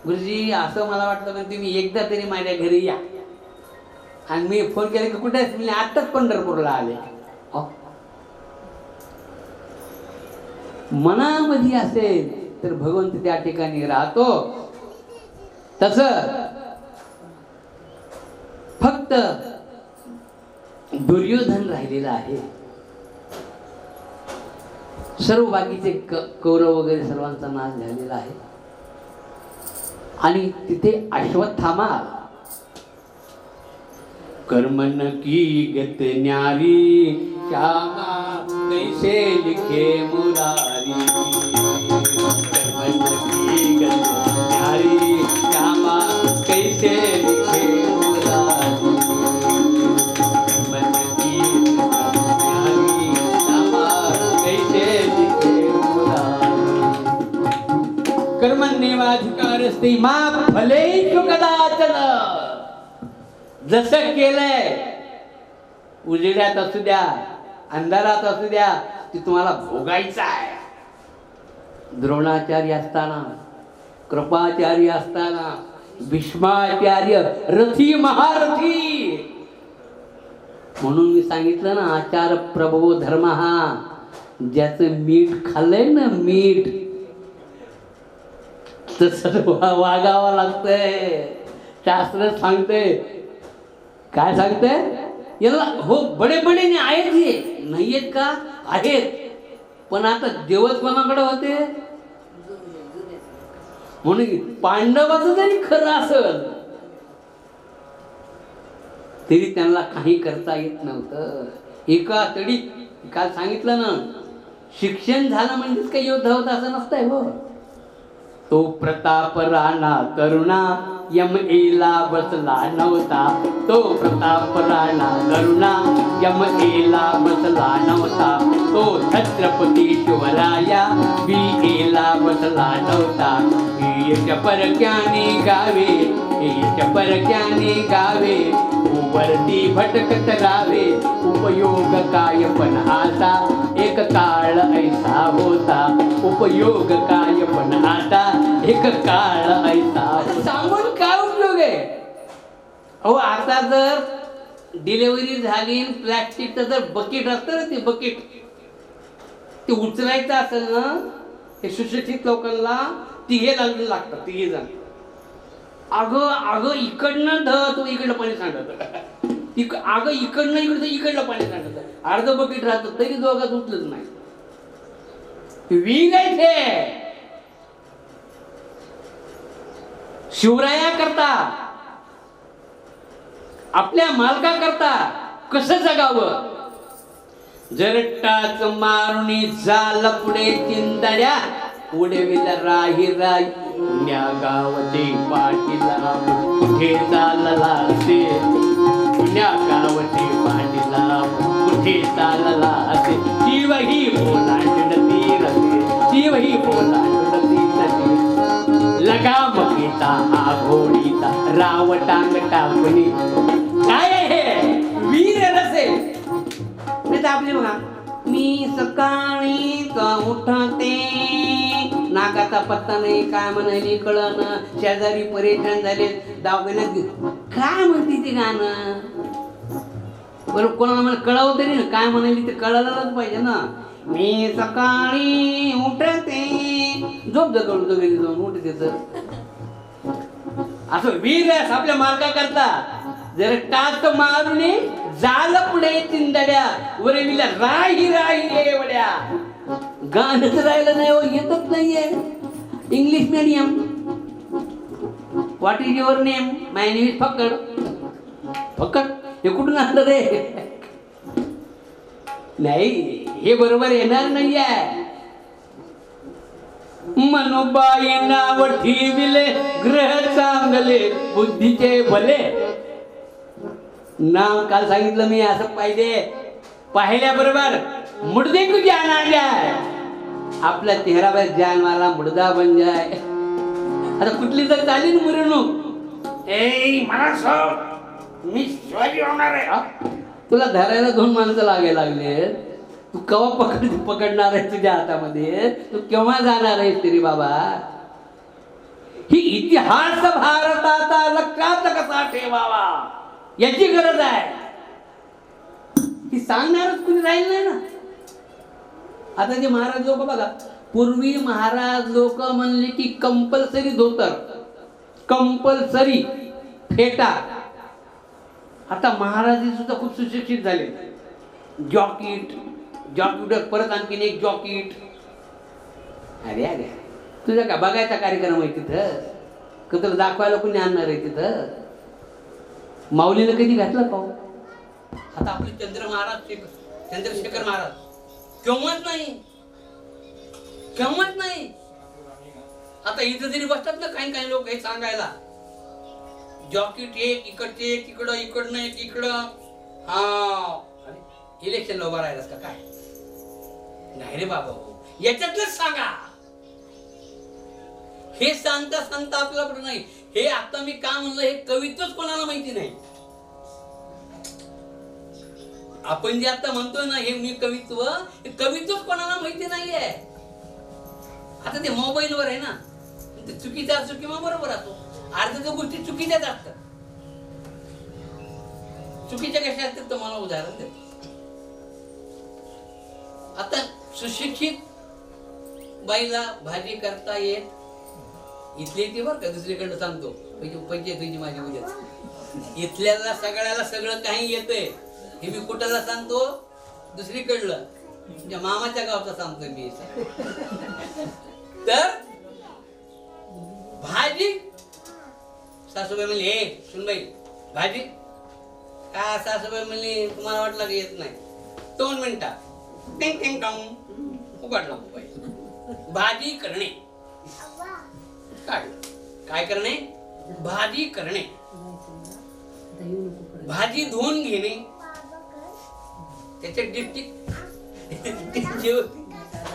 [SPEAKER 1] गुरुजी असं मला वाटतं ना तुम्ही एकदा तरी माझ्या घरी या. आणि मी फोन केला की कुठे मी आत्ताच पंढरपूरला आले. मनामध्ये असेल तर भगवंत त्या ठिकाणी राहतो. तस फक्त दुर्योधन राहिलेला आहे. सर्व बाकीचे कौरव वगैरे सर्वांचा नाश झालेला आहे. आणि तिथे अश्वत्थामा कर्मन की गत न्यारी श्यामा कैसे लिखे मुरारी. कर्मन की गत न्यारी श्यामा कैसे लिखे मुरारी. कर्मन की गत न्यारी श्यामा कैसे लिखे मुरारी. कर्मण्येवाधिकारस्ते मा फलेषु कदाचन. जसं केलंय उजेड्यात असू द्या अंधारात असू द्या ते तुम्हाला भोगायचं आहे. द्रोणाचार्य असताना कृपाचार्य असताना भीष्माचार्य रथी महारथी म्हणून मी सांगितलं ना आचार प्रभो धर्म हा. ज्याचं मीठ खाल्लंय ना मीठ तसं वागावं लागतंय. शास्त्र सांगतंय. काय सांगतंय याला हो बडे बडे आहेत हे नाहीयेत का आहेत. पण आता देवच कोणाकडे होते म्हणून पांडवाचं जरी खरं असेल तरी त्यांना काही करता येत नव्हतं. एका तडीत काल सांगितलं ना शिक्षण झालं म्हणजेच काही योद्धा होता असं नसतंय हो. तो प्रताप राणा तरुणा यम एला बसला नव्हता. तो प्रताप राणा तरुणा यम एला बसला नव्हता. तो छत्रपती शिवराया बी एला बसला नव्हता. यश परक्याने गावे यश परक्याने गावे उवरती भटकत रावे. उपयोग काय पण आता एक काळ ऐसा होता. उपयोग काय पण आता एक काळ ऐसा सांगून काय उपयोग आहे. अहो आता जर डिलिव्हरी झाली प्लॅस्टिकचं जर बकेट असतं ना ते बकेट ते उचलायचं असेल ना, हे सुशिक्षित लोकांना तिघे लागतात, तिघे जण. अगं अगं इकडनं तो इकडलं पाणी सांडत, अगं इकडनं इकडलं पाणी सांडत, अर्ध बकेट राहतं तरी दोघात उचलत नाही. विहीर आहे ते शिवराया करता, आपल्या मालका करता कसं जगावं. जर टाच मारुणी झाला पुढे चिंताड्या, उडविला राही राई पुण्या गावते पाटीला, कुठे चालला असे पुण्या गावते पाटीला, कुठे चालला असे. शिवही ओलांडती रसे, शिवही ओलांडती रसे, लगाम घेता आघोडीचा राव टांग टाकणी. काय हे वीर रसे. आपली बघा, मी सकाळी उठते, नाकाचा पत्ता नाही, काय म्हणाली कळण, शेजारी परेशान झाले, दवाखान्यात. काय म्हणते ते गाणं बरोबर, कोणाला मला कळावं तरी ना, काय म्हणाली ते कळायलाच पाहिजे ना. मी सकाळी उठते, झोप जगवतो घरी जाऊन उठते तर असं वीर आपल्या मार्गा करता. जर टाच मारून जाल पुढे चिंदड्या, उरविला राही राही वड्या. गाणंच राहिलं नाही हो, येतच नाहीये. English medium. What is your name? My name is Fakkad. Fakkad हे कुठून आलं रे? नाही, हे बरोबर येणार नाहीये. मनोबाई नाव ठेविले, ग्रह चांगले बुद्धीचे भले. नाव काल सांगितलं मी, असं पाहिल्याबरोबर मुडदे को जान आ जाय, आपला चेहरा बस जान वाला मुडदा बन जाय. आता कुठली तर झाली ना मिरवणूक, ए मला सांग मी शिवाजी होणार आहे, तुला धरायला 2 माणसं लागायला लागले, तू केव्हा पकडणार आहे तुझ्या हातामध्ये, तू केव्हा जाणार आहेस तरी बाबा. ही इतिहास भारताचा लक्षात कसा ठेवावा याची गरज आहे. ही सांगणारच कुणी राहील नाही ना. आता जे महाराज लोक बघा, पूर्वी महाराज लोक म्हणले की कंपल्सरी धोतर, कंपल्सरी फेटा. आता महाराज सुद्धा खूप सुशिक्षित झाले. जॉकेट, जॉकेट परत आणखीन एक जॉकेट. अरे अरे, तुझा का बघायचा कार्यक्रम आहे तिथं, का तुला दाखवायला कोणी आणणार आहे तिथं? माऊलीनं कधी घातलं पाहू. आता आपले चंद्रशेखर महाराज केव्हाच नाही, केव्हाच नाही. आता इथं जरी बसतात ना काही काही लोक हे सांगायला, जॉकेट एक इकडचे एक इकडं, इकडनं एक इकडं. हा इलेक्शनला उभा राहिलास का काय? नाही रे बाबा, याच्यातलंच सांगा. हे सांगता सांगता आपल्याकडे नाही. हे आता मी का म्हणलं, हे कवित्वच कोणाला माहिती नाही. आपण जे आता म्हणतोय ना हे मी कवित्व, हे कवित्वच कोणाला माहिती नाहीये. आता ते मोबाईल वर आहे ना, ते चुकीचा असो किंवा बरोबर असो, अर्ध्या गोष्टी चुकीच्याच असतात. चुकीच्या कशा असतात तर मला उदाहरण दे. आता सुशिक्षित बाईला भाजी करता येत, इथले ते बरं का, दुसरीकडे सांगतो पंचायतीची माझी उद्या. इथल्याला सगळ्याला सगळं काही येतंय, हे मी कुठाला सांगतो, दुसरीकडलं म्हणजे मामाच्या गावचा सांगतोय मी. तर भाजी सासूबाई म्हणली, हे सुनबाई भाजी का? सासूबाई म्हणली तुम्हाला वाटलं की येत नाही. 2 मिनिटात टिंग टिंग टॉंग उघडला मोबाईल. भाजी करणे काढलं. काय करणे? भाजी करणे. भाजी धुवून घेणे, त्याचे डिस्टिक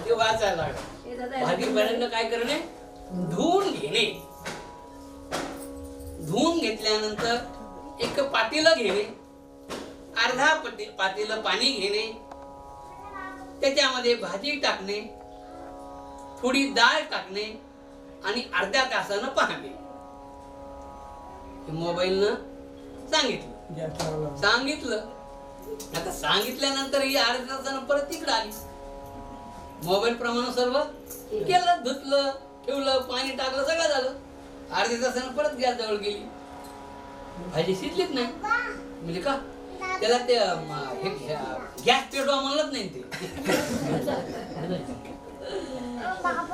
[SPEAKER 1] ते वाचायला लागलं. भाजी बनवणं काय करणे? धुवून घेणे. धुवून घेतल्यानंतर एक पातेलं घेणे, अर्धा पातेलं पाणी घेणे, त्याच्यामध्ये भाजी टाकणे, थोडी डाळ टाकणे आणि अर्ध्या तासानं पाहणे. मोबाईलनं सांगितलं. आता सांगितल्यानंतर ही अर्ध्या तासानं परत तिकडं आली. मोबाईल प्रमाणे सर्व केलं, धुतलं, ठेवलं, पाणी टाकलं, सगळं झालं. अर्ध्या तासानं परत गॅस जवळ गेली, भाजी शिजलीच नाही. म्हणजे का त्याला ते गॅस पेटवा म्हणलंच नाही. ते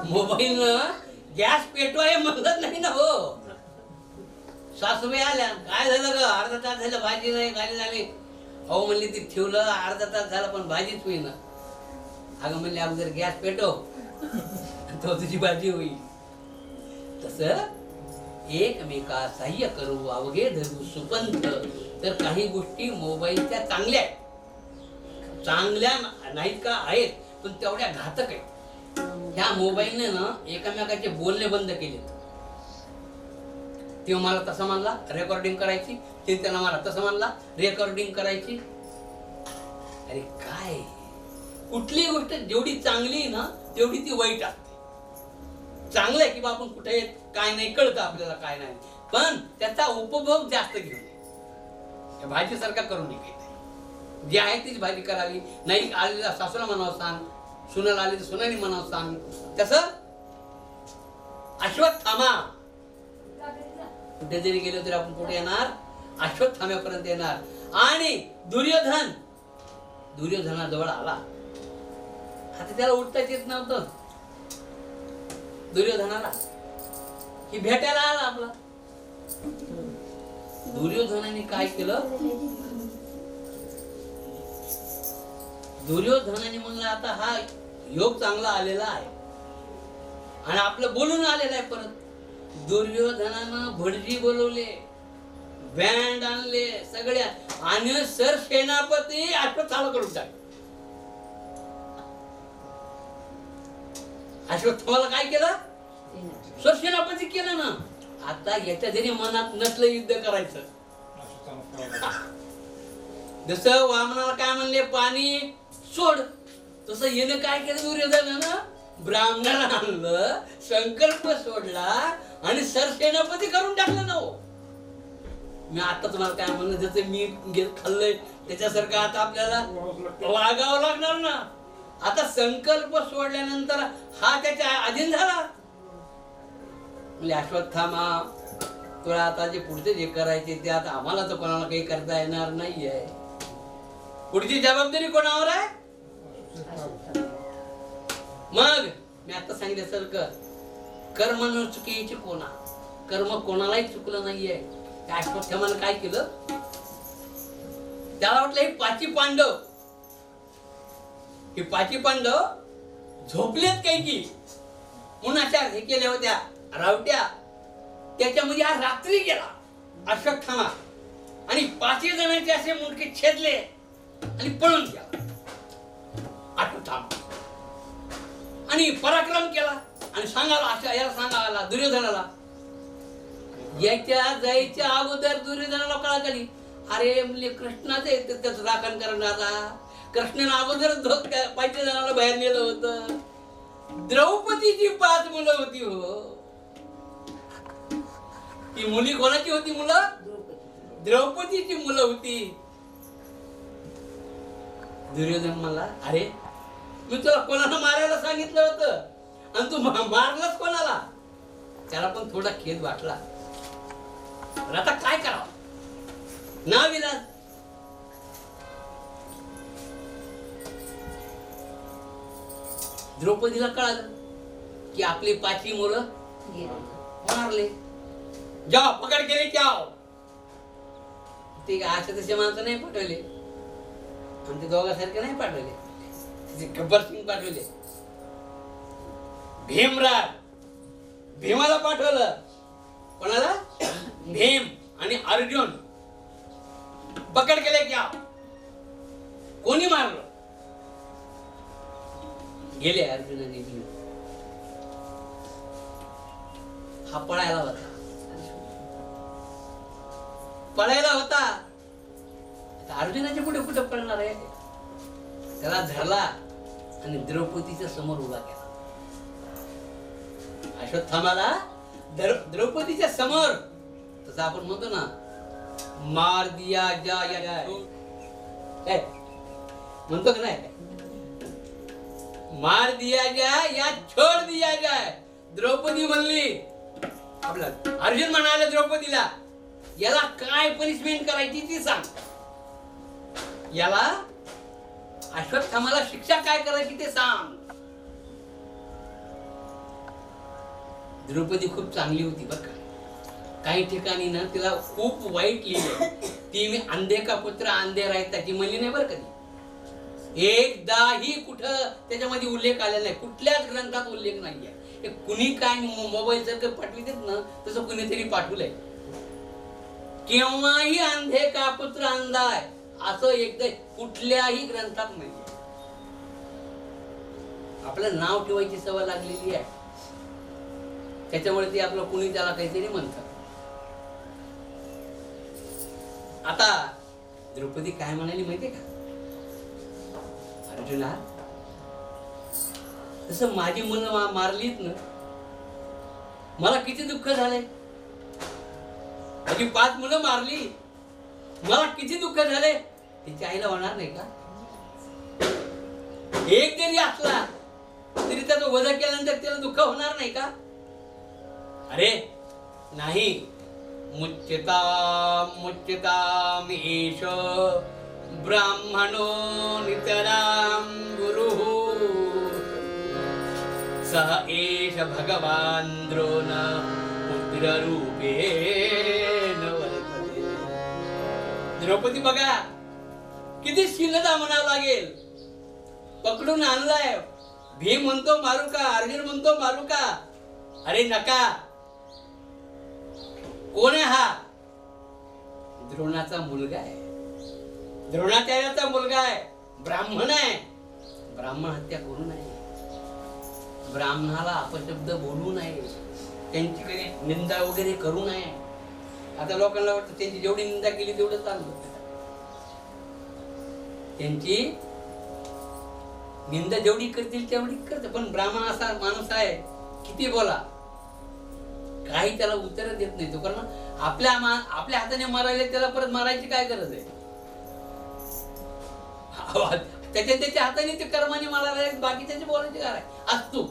[SPEAKER 1] मोबाईल गॅस पेटवा हे म्हणलंच नाही ना. हो, सासूबाई आल्या, काय झालं ग, अर्धा तास झालं भाजी नाही, खाली झाली. अहो म्हणली ती ठेवलं, अर्धा तास झाला पण भाजीच होईना. अगं म्हणले अगोदर गॅस पेटव, तो तुझी भाजी होईल. तस एकमेका सहाय्य करू अवघे धरू सुपंथ. तर काही गोष्टी मोबाईलच्या चांगल्या आहेत, चांगल्या नाहीत का, आहेत, पण तेवढ्या घातक आहेत. ह्या मोबाईलने ना एकमेकाचे बोलणे बंद केले. ते मला तसं म्हणला रेकॉर्डिंग करायची, ते त्याला मला तसं म्हणला रेकॉर्डिंग करायची. अरे काय, कुठली गोष्ट जेवढी चांगली ना तेवढी ती वाईट असते. चांगलं आहे की बा आपण कुठे काय नाही कळतं आपल्याला, काय नाही, पण त्याचा उपभोग जास्त घेऊन भाजी सारखा करू नये. जी आहे तीच भाजी करावी. नाही आलेला सासूला म्हणावं सांग, सुनाला आली तर सुनाने म्हणावं सांग. तसं अश्वत्थामा कुठे जरी गेलो तरी आपण कुठे येणार, अश्वत्थाम्यापर्यंत येणार. आणि दुर्योधनाजवळ आला. आता त्याला उठताच येत नव्हतं दुर्योधनाला, की भेटायला आला आपला. दुर्योधनाने काय केलं, दुर्योधनाने म्हणलं आता हा योग चांगला आलेला आहे आणि आपलं बोलून आलेलं आहे. परत दुर्योधनानं भटजी बोलवले, बँड आणले सगळ्या, आणि सर सेनापती अश्वत्थामा करून टाक. अश्वत्थामाला काय केलं, सर सेनापती केलं ना. आता याच्या जरी मनात नसलं युद्ध करायचं, जसं वामनाला काय म्हणले पाणी सोड, तसं येणं काय केलं दुर्योधनानं, ब्राह्मणाला आणलं, संकल्प सोडला आणि सरसेनापती करून टाकलं ना. हो, मी आता तुम्हाला काय म्हणलं, जसं मी खाल्लंय त्याच्यासारखं आता आपल्याला वागावं लागणार ना. आता संकल्प सोडल्यानंतर हा त्याच्या अधीन झाला. म्हणजे अश्वत्थामा, तुला आता जे पुढचे जे करायचे ते आता आम्हाला तर कोणाला काही करता येणार नाहीये. पुढची जबाबदारी कोणावर आहे. मग मी आता सांगितल्यासारखं कर्म न चुकीची कोणा, कर्म कोणालाही चुकलं नाहीये. त्या अश्वत्थामानं काय केलं, त्याला वाटलं हे पाची पांडव झोपलेत काही की, म्हणून अशा हे केल्या होत्या रावट्या. त्याच्यामध्ये आज रात्री गेला अश्वत्थामा आणि 5 जणांचे असे मुंडके छेदले आणि पळून गेला अश्वत्थामा. आणि पराक्रम केला आणि सांगायला, याला सांगायला दुर्योधनाला, याच्या जायच्या अगोदर दुर्योधनाला कळा कळली, अरे म्हणजे कृष्णाचं येतं त्याचं राखण करणारा. कृष्णाने अगोदर 5 जणांना बाहेर नेलं होतं. द्रौपदीची 5 मुलं होती. हो, ती मुली कोणाची होती, मुलं द्रौपदीची मुलं होती. दुर्योधन म्हणला, अरे मी तुला कोणाला मारायला सांगितलं होतं आणि तू मारलंच कोणाला. त्याला पण थोडा खेद वाटला. आता काय करावं, नाविलाज. द्रौपदीला कळालं की आपली 5 मुलं मारले. जाओ पकड केले, जाओ. ते असे तसे माणसं नाही पाठवले, आणि ते दोघांसारखे नाही पाठवले, गब्बर सिंग पाठवले. भीमाला पाठवलं. कोणाला, भीम आणि अर्जुन. पकड केले क्या, कोणी मारलं. गेले अर्जुन आणि भीम. हा पळायला होता. अर्जुनाच्या पुढे कुठे पळणार आहे. त्याला धरला आणि द्रौपदीच्या समोर उभा केला. अश्वत्थामाला द्रौपदीच्या समोर, तसं आपण म्हणतो ना, मार दिया जाय, म्हणतो का नाही, मार दिया जाय या छोड दिया जाय. द्रौपदी म्हणली. आपला अर्जुन म्हणाले द्रौपदीला, याला काय पनिशमेंट करायची ती सांग. याला अश्वत्थामाला शिक्षा काय करायची ते सांग. द्रौपदी खूप चांगली होती बरं का. काही ठिकाणी ना तिला खूप वाईट लिहिलं. ती मी अंधे का पुत्र अंधे राहता ती म्हणली नाही बरं कधी. एकदाही कुठं त्याच्यामध्ये उल्लेख आलेला नाही. कुठल्याच ग्रंथात उल्लेख नाहीये. हे कुणी काय मोबाईल सारखं पाठवितात ना तसं कुणीतरी पाठवलंय. केव्हाही अंधे का पुत्र अंधा आहे असं एकदा कुठल्याही ग्रंथात नाहीये. आपलं नाव ठेवायची सवय लागलेली आहे, त्याच्यामुळे ते आपलं कुणी त्याला काहीतरी म्हणतात. आता द्रौपदी काय म्हणाली माहितीये का, अर्जुना तसं माझी मुलं मारलीत ना, मला किती दुःख झालंय. माझी 5 मुलं मारली, मला किती दुःख झाले. तिच्या आईला होणार नाही का. एक जरी असला तरी त्याचा वजा केल्यानंतर त्याला दुःख होणार नाही का. अरे नाही. मुच्यताम एष ब्राह्मणो नितराम गुरुः सह एष भगवान द्रोण पुत्ररूपेण वर्तते. द्रौपदी बघा किती शीलता म्हणावं लागेल. पकडून आणलाय. भीम म्हणतो मारू का, अर्जुन म्हणतो मारू का. अरे नका. कोण आहे हा. द्रोणाचा मुलगा आहे, द्रोणाचार्याचा मुलगा आहे, ब्राह्मण आहे. ब्राह्मण हत्या करू नये, ब्राह्मणाला अपशब्द बोलू नये, त्यांची काही निंदा वगैरे करू नये. आता लोकांना वाटतं त्यांची जेवढी निंदा केली तेवढं चाललं. त्यांची निंदा जेवढी करतील तेवढी करते. पण ब्राह्मण असा माणूस आहे किती बोला काही त्याला उत्तर देत नाही तो. कारण आपल्या हाताने मारायला त्याला परत मारायची काय गरज आहे. त्याच्या हाताने ते कर्माने मारायला बाकी त्याची बोलायची काय असतो.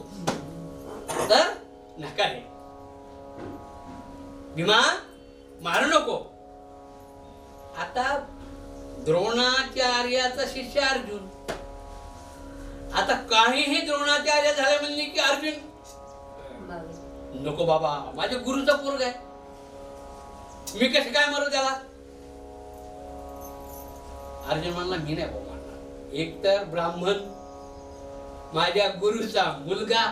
[SPEAKER 1] तर नका रे भीमा मारू नको. आता द्रोणाचार्याचा शिष्य अर्जुन. आता काहीही द्रोणाचार्य झाले म्हणले की अर्जुन नको बाबा, माझ्या गुरुचा पोरग आहे, मी कसं काय मारू त्याला. अर्जुन म्हणला मी नाही बाबा मारणार. एक तर ब्राह्मण माझ्या गुरुचा मुलगा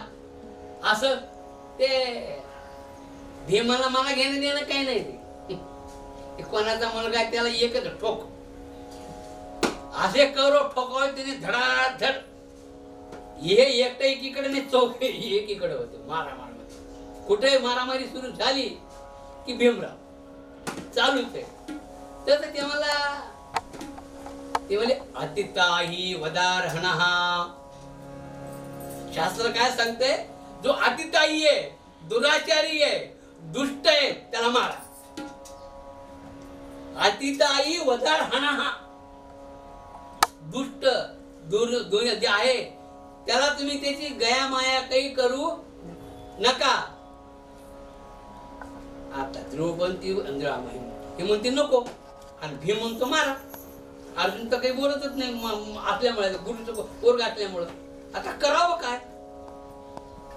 [SPEAKER 1] असं ते भीमाला मला घेणं देणं काही नाही. ते कोणाचा मुलगा आहे त्याला एकच ठोक असे करो ठोकावे त्याने धडाधड. हे एकटं एकीकडे नाही, चौक एकीकडे होते. मारामार कुठे मारामारी सुरू झाली की भीमराव चालूच आहे. तसं ते म्हणले अतिताही वदारहणः. शास्त्र काय सांगते, जो अतिताई आहे, दुराचारी आहे, दुष्ट आहे त्याला मारा. अतिताई वदारहणः. दुष्ट जे आहे त्याला तुम्ही त्याची गया माया काही करू नका. आता द्रौपदी हे म्हणते नको आणि भीम म्हणतो मारा. अर्जुन तर काही बोलतच नाही असल्यामुळे, गुरुचं पोरग असल्यामुळं. आता करावं काय.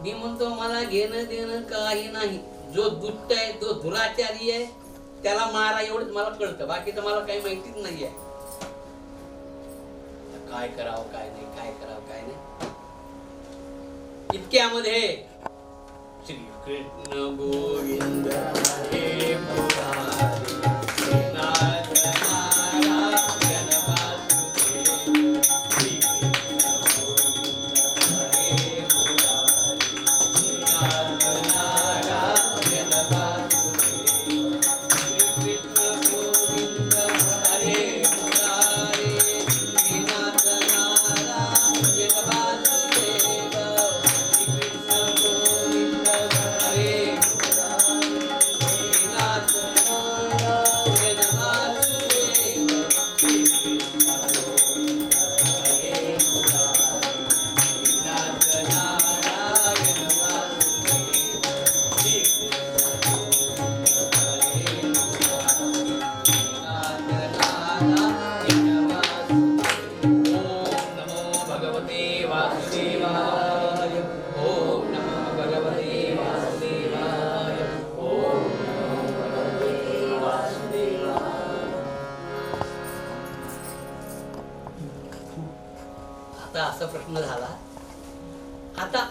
[SPEAKER 1] भीम म्हणतो मला घेणं देणं काही नाही. जो दुष्ट आहे, जो दुराचारी आहे त्याला मारा एवढंच मला कळतं, बाकीचं मला काही माहितीच नाही आहे. काय करावं काय नाही, काय करावं काय नाही. इतक्यामध्ये श्री कृष्ण गोविंद हे मुरारी श्रीनाथ नारायण वासुदेव. श्री कृष्ण गोविंद हे मुरारी श्रीनाथ नारायण वासुदेव. श्री कृष्ण गोविंद हरे मुरारी श्रीनाथ नारायण वासुदेव. श्री कृष्ण गोविंद हरे मुरारी श्रीनाथ वासुदेवाय. ओम नमः भगवते वासुदेवाय. ओम नमः भगवते वासुदेवाय. आता असा प्रश्न झाला. आता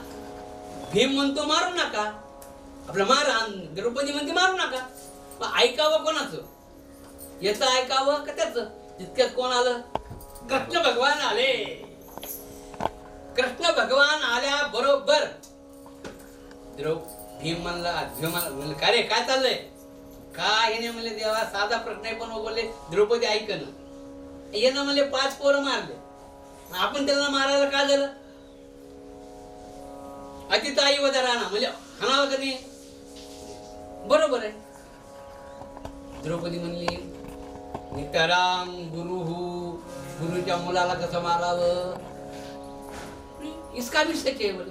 [SPEAKER 1] भीम म्हणतो मारू नका, आपलं मारा. द्रौपदी म्हणते मारू नका. मग ऐकावं कोणाचं? याचं ऐकावं का त्याचं? जितक्यात कोण आलं? कृष्ण भगवान आले. कृष्ण भगवान आल्या बरोबर भीम म्हणलं काय रे, काय चाललंय? काय हे म्हणले, देवा साधा प्रश्न आहे पण बोलले द्रौपदी ऐकन. येणं म्हणले 5 पोरं मारले, आपण त्यांना मारायला काय झालं? अतिताई वजा राहणार म्हणजे हाणावं कधी? बरोबर आहे. द्रौपदी म्हणली नितराम गुरुच्या मुलाला कसं मारावं, इसका भी सच आहे बोले.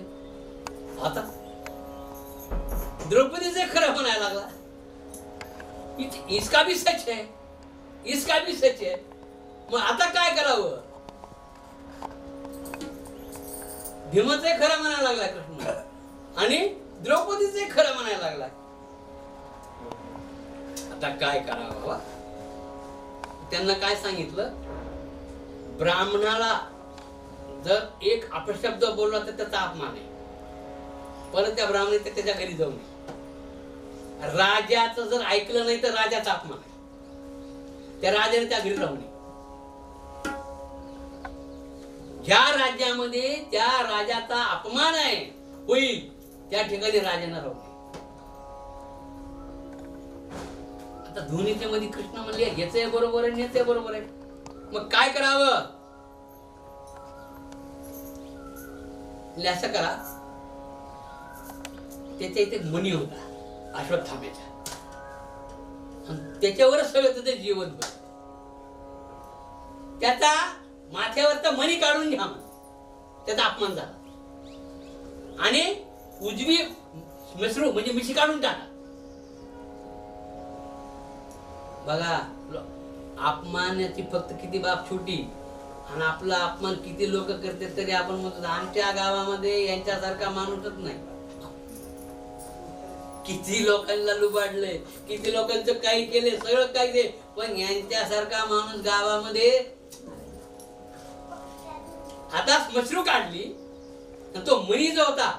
[SPEAKER 1] आता द्रौपदीचे खरं म्हणायला लागला, इसका भी सच है, इसका भी सच है. मग आता काय करावं? भीमाचे खरं म्हणायला लागला कृष्ण आणि द्रौपदीचे खरं म्हणायला लागला. आता काय करावं? त्यांना काय सांगितलं? ब्राह्मणाला जर एक अपशब्द बोलला तर त्याचा अपमान आहे. परत त्या ब्राह्मणाने त्याच्या घरी जाऊ नये. राजाचं जर ऐकलं नाही तर राजाचा अपमान आहे. त्या राजाने त्या घरी राहू नये. ज्या राज्यामध्ये त्या राजाचा अपमान आहे होईल त्या ठिकाणी राजाने राहू नये. आता दोन्हीच्या मध्ये कृष्ण म्हणले याचं बरोबर आहे, याचं बरोबर आहे. मग काय करावं? असं करा, त्याच्या इथे मणी होता अश्वत्थाम्याचा, त्याच्यावरच सगळं त्याचं जीवन बघ. त्याचा माथ्यावरचा मणी काढून घ्या, त्याचा अपमान झाला. आणि उजवी मिसरू म्हणजे मिशी काढून टाका. बघा अपमानाची फक्त किती बाब छोटी आणि आपला अपमान किती लोक करतात तरी आपण म्हणतो आमच्या गावामध्ये यांच्यासारखा माणूसच नाही. किती लोकांना लुबाडले, किती लोकांचं काही केले, सगळं काही ते, पण यांच्यासारखा माणूस गावामध्ये. आता मशरू काढली तो मणी जो होता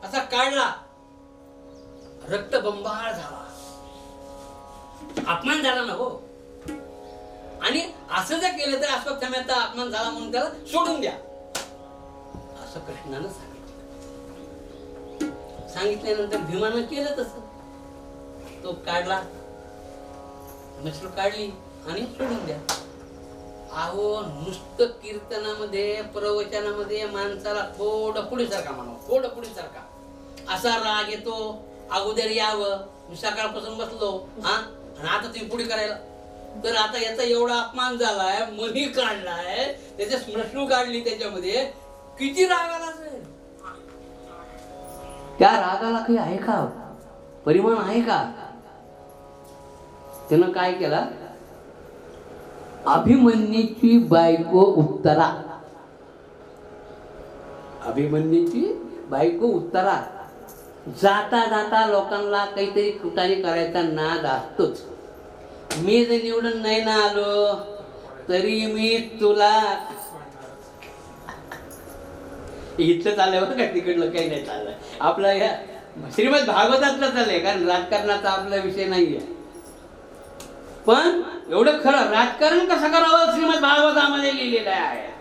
[SPEAKER 1] असा काढला, रक्तबंबाळ झाला, अपमान झाला ना हो. आणि असं जर केलं तर अश्वत्थाम्याचा अपमान झाला म्हणून त्याला सोडून द्या असं कृष्णानं सांगितल्यानंतर भीमानं केलं तसं. तो काढला, मशरू काढली आणि सोडून द्या. अहो नुसतं कीर्तनामध्ये प्रवचनामध्ये माणसाला थोडं पुढे सारखा म्हणावं, थोडं पुढे सारखा असा राग येतो. अगोदर यावं, मी सकाळपासून बसलो हा आणि आता तुम्ही पुढे करायला. तर आता याचा एवढा अपमान झालाय, मनी काढलाय, त्याच्या स्मृष्णू काढली, त्याच्यामध्ये किती राग आला असेल. त्या रागाला काही आहे का? परिमाण आहे का? त्यानं काय केला? अभिमन्यूची बायको उत्तरा, अभिमन्यूची बायको उत्तरा जाता जाता लोकांना काहीतरी कुटाने करायचा नाद असतोच. मी जर निवडून नाही ना आलो तरी मी तुला इथलं चाललंय बघ का, तिकडलं काही नाही चाललंय. आपलं ह्या श्रीमद भागवतातलं चाललंय, कारण राजकारणाचा आपला विषय नाहीये. पण एवढं खरं, राजकारण कसं करावं श्रीमद भागवतामध्ये लिहिलेलं आहे.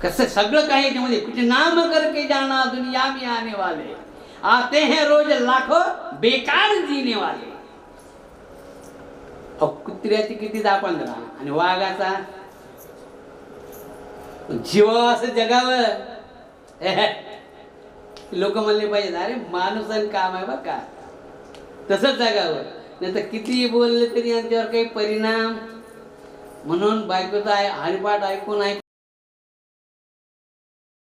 [SPEAKER 1] कसं सगळं काही त्यामध्ये. कुछ नाम करके जाना दुनिया में आने वाले, आते हैं रोज लाखों बेकार जीने वाले. कुत्र्याची किती 10-15 आणि वाघाचा जीव असं जगावं. लोक म्हणले पाहिजे अरे माणूस आणि काम आहे बघ का, तसंच जगावं. नाही तर किती बोलले तरी यांच्यावर काही परिणाम. म्हणून बायकोचा हरिपाठ ऐकून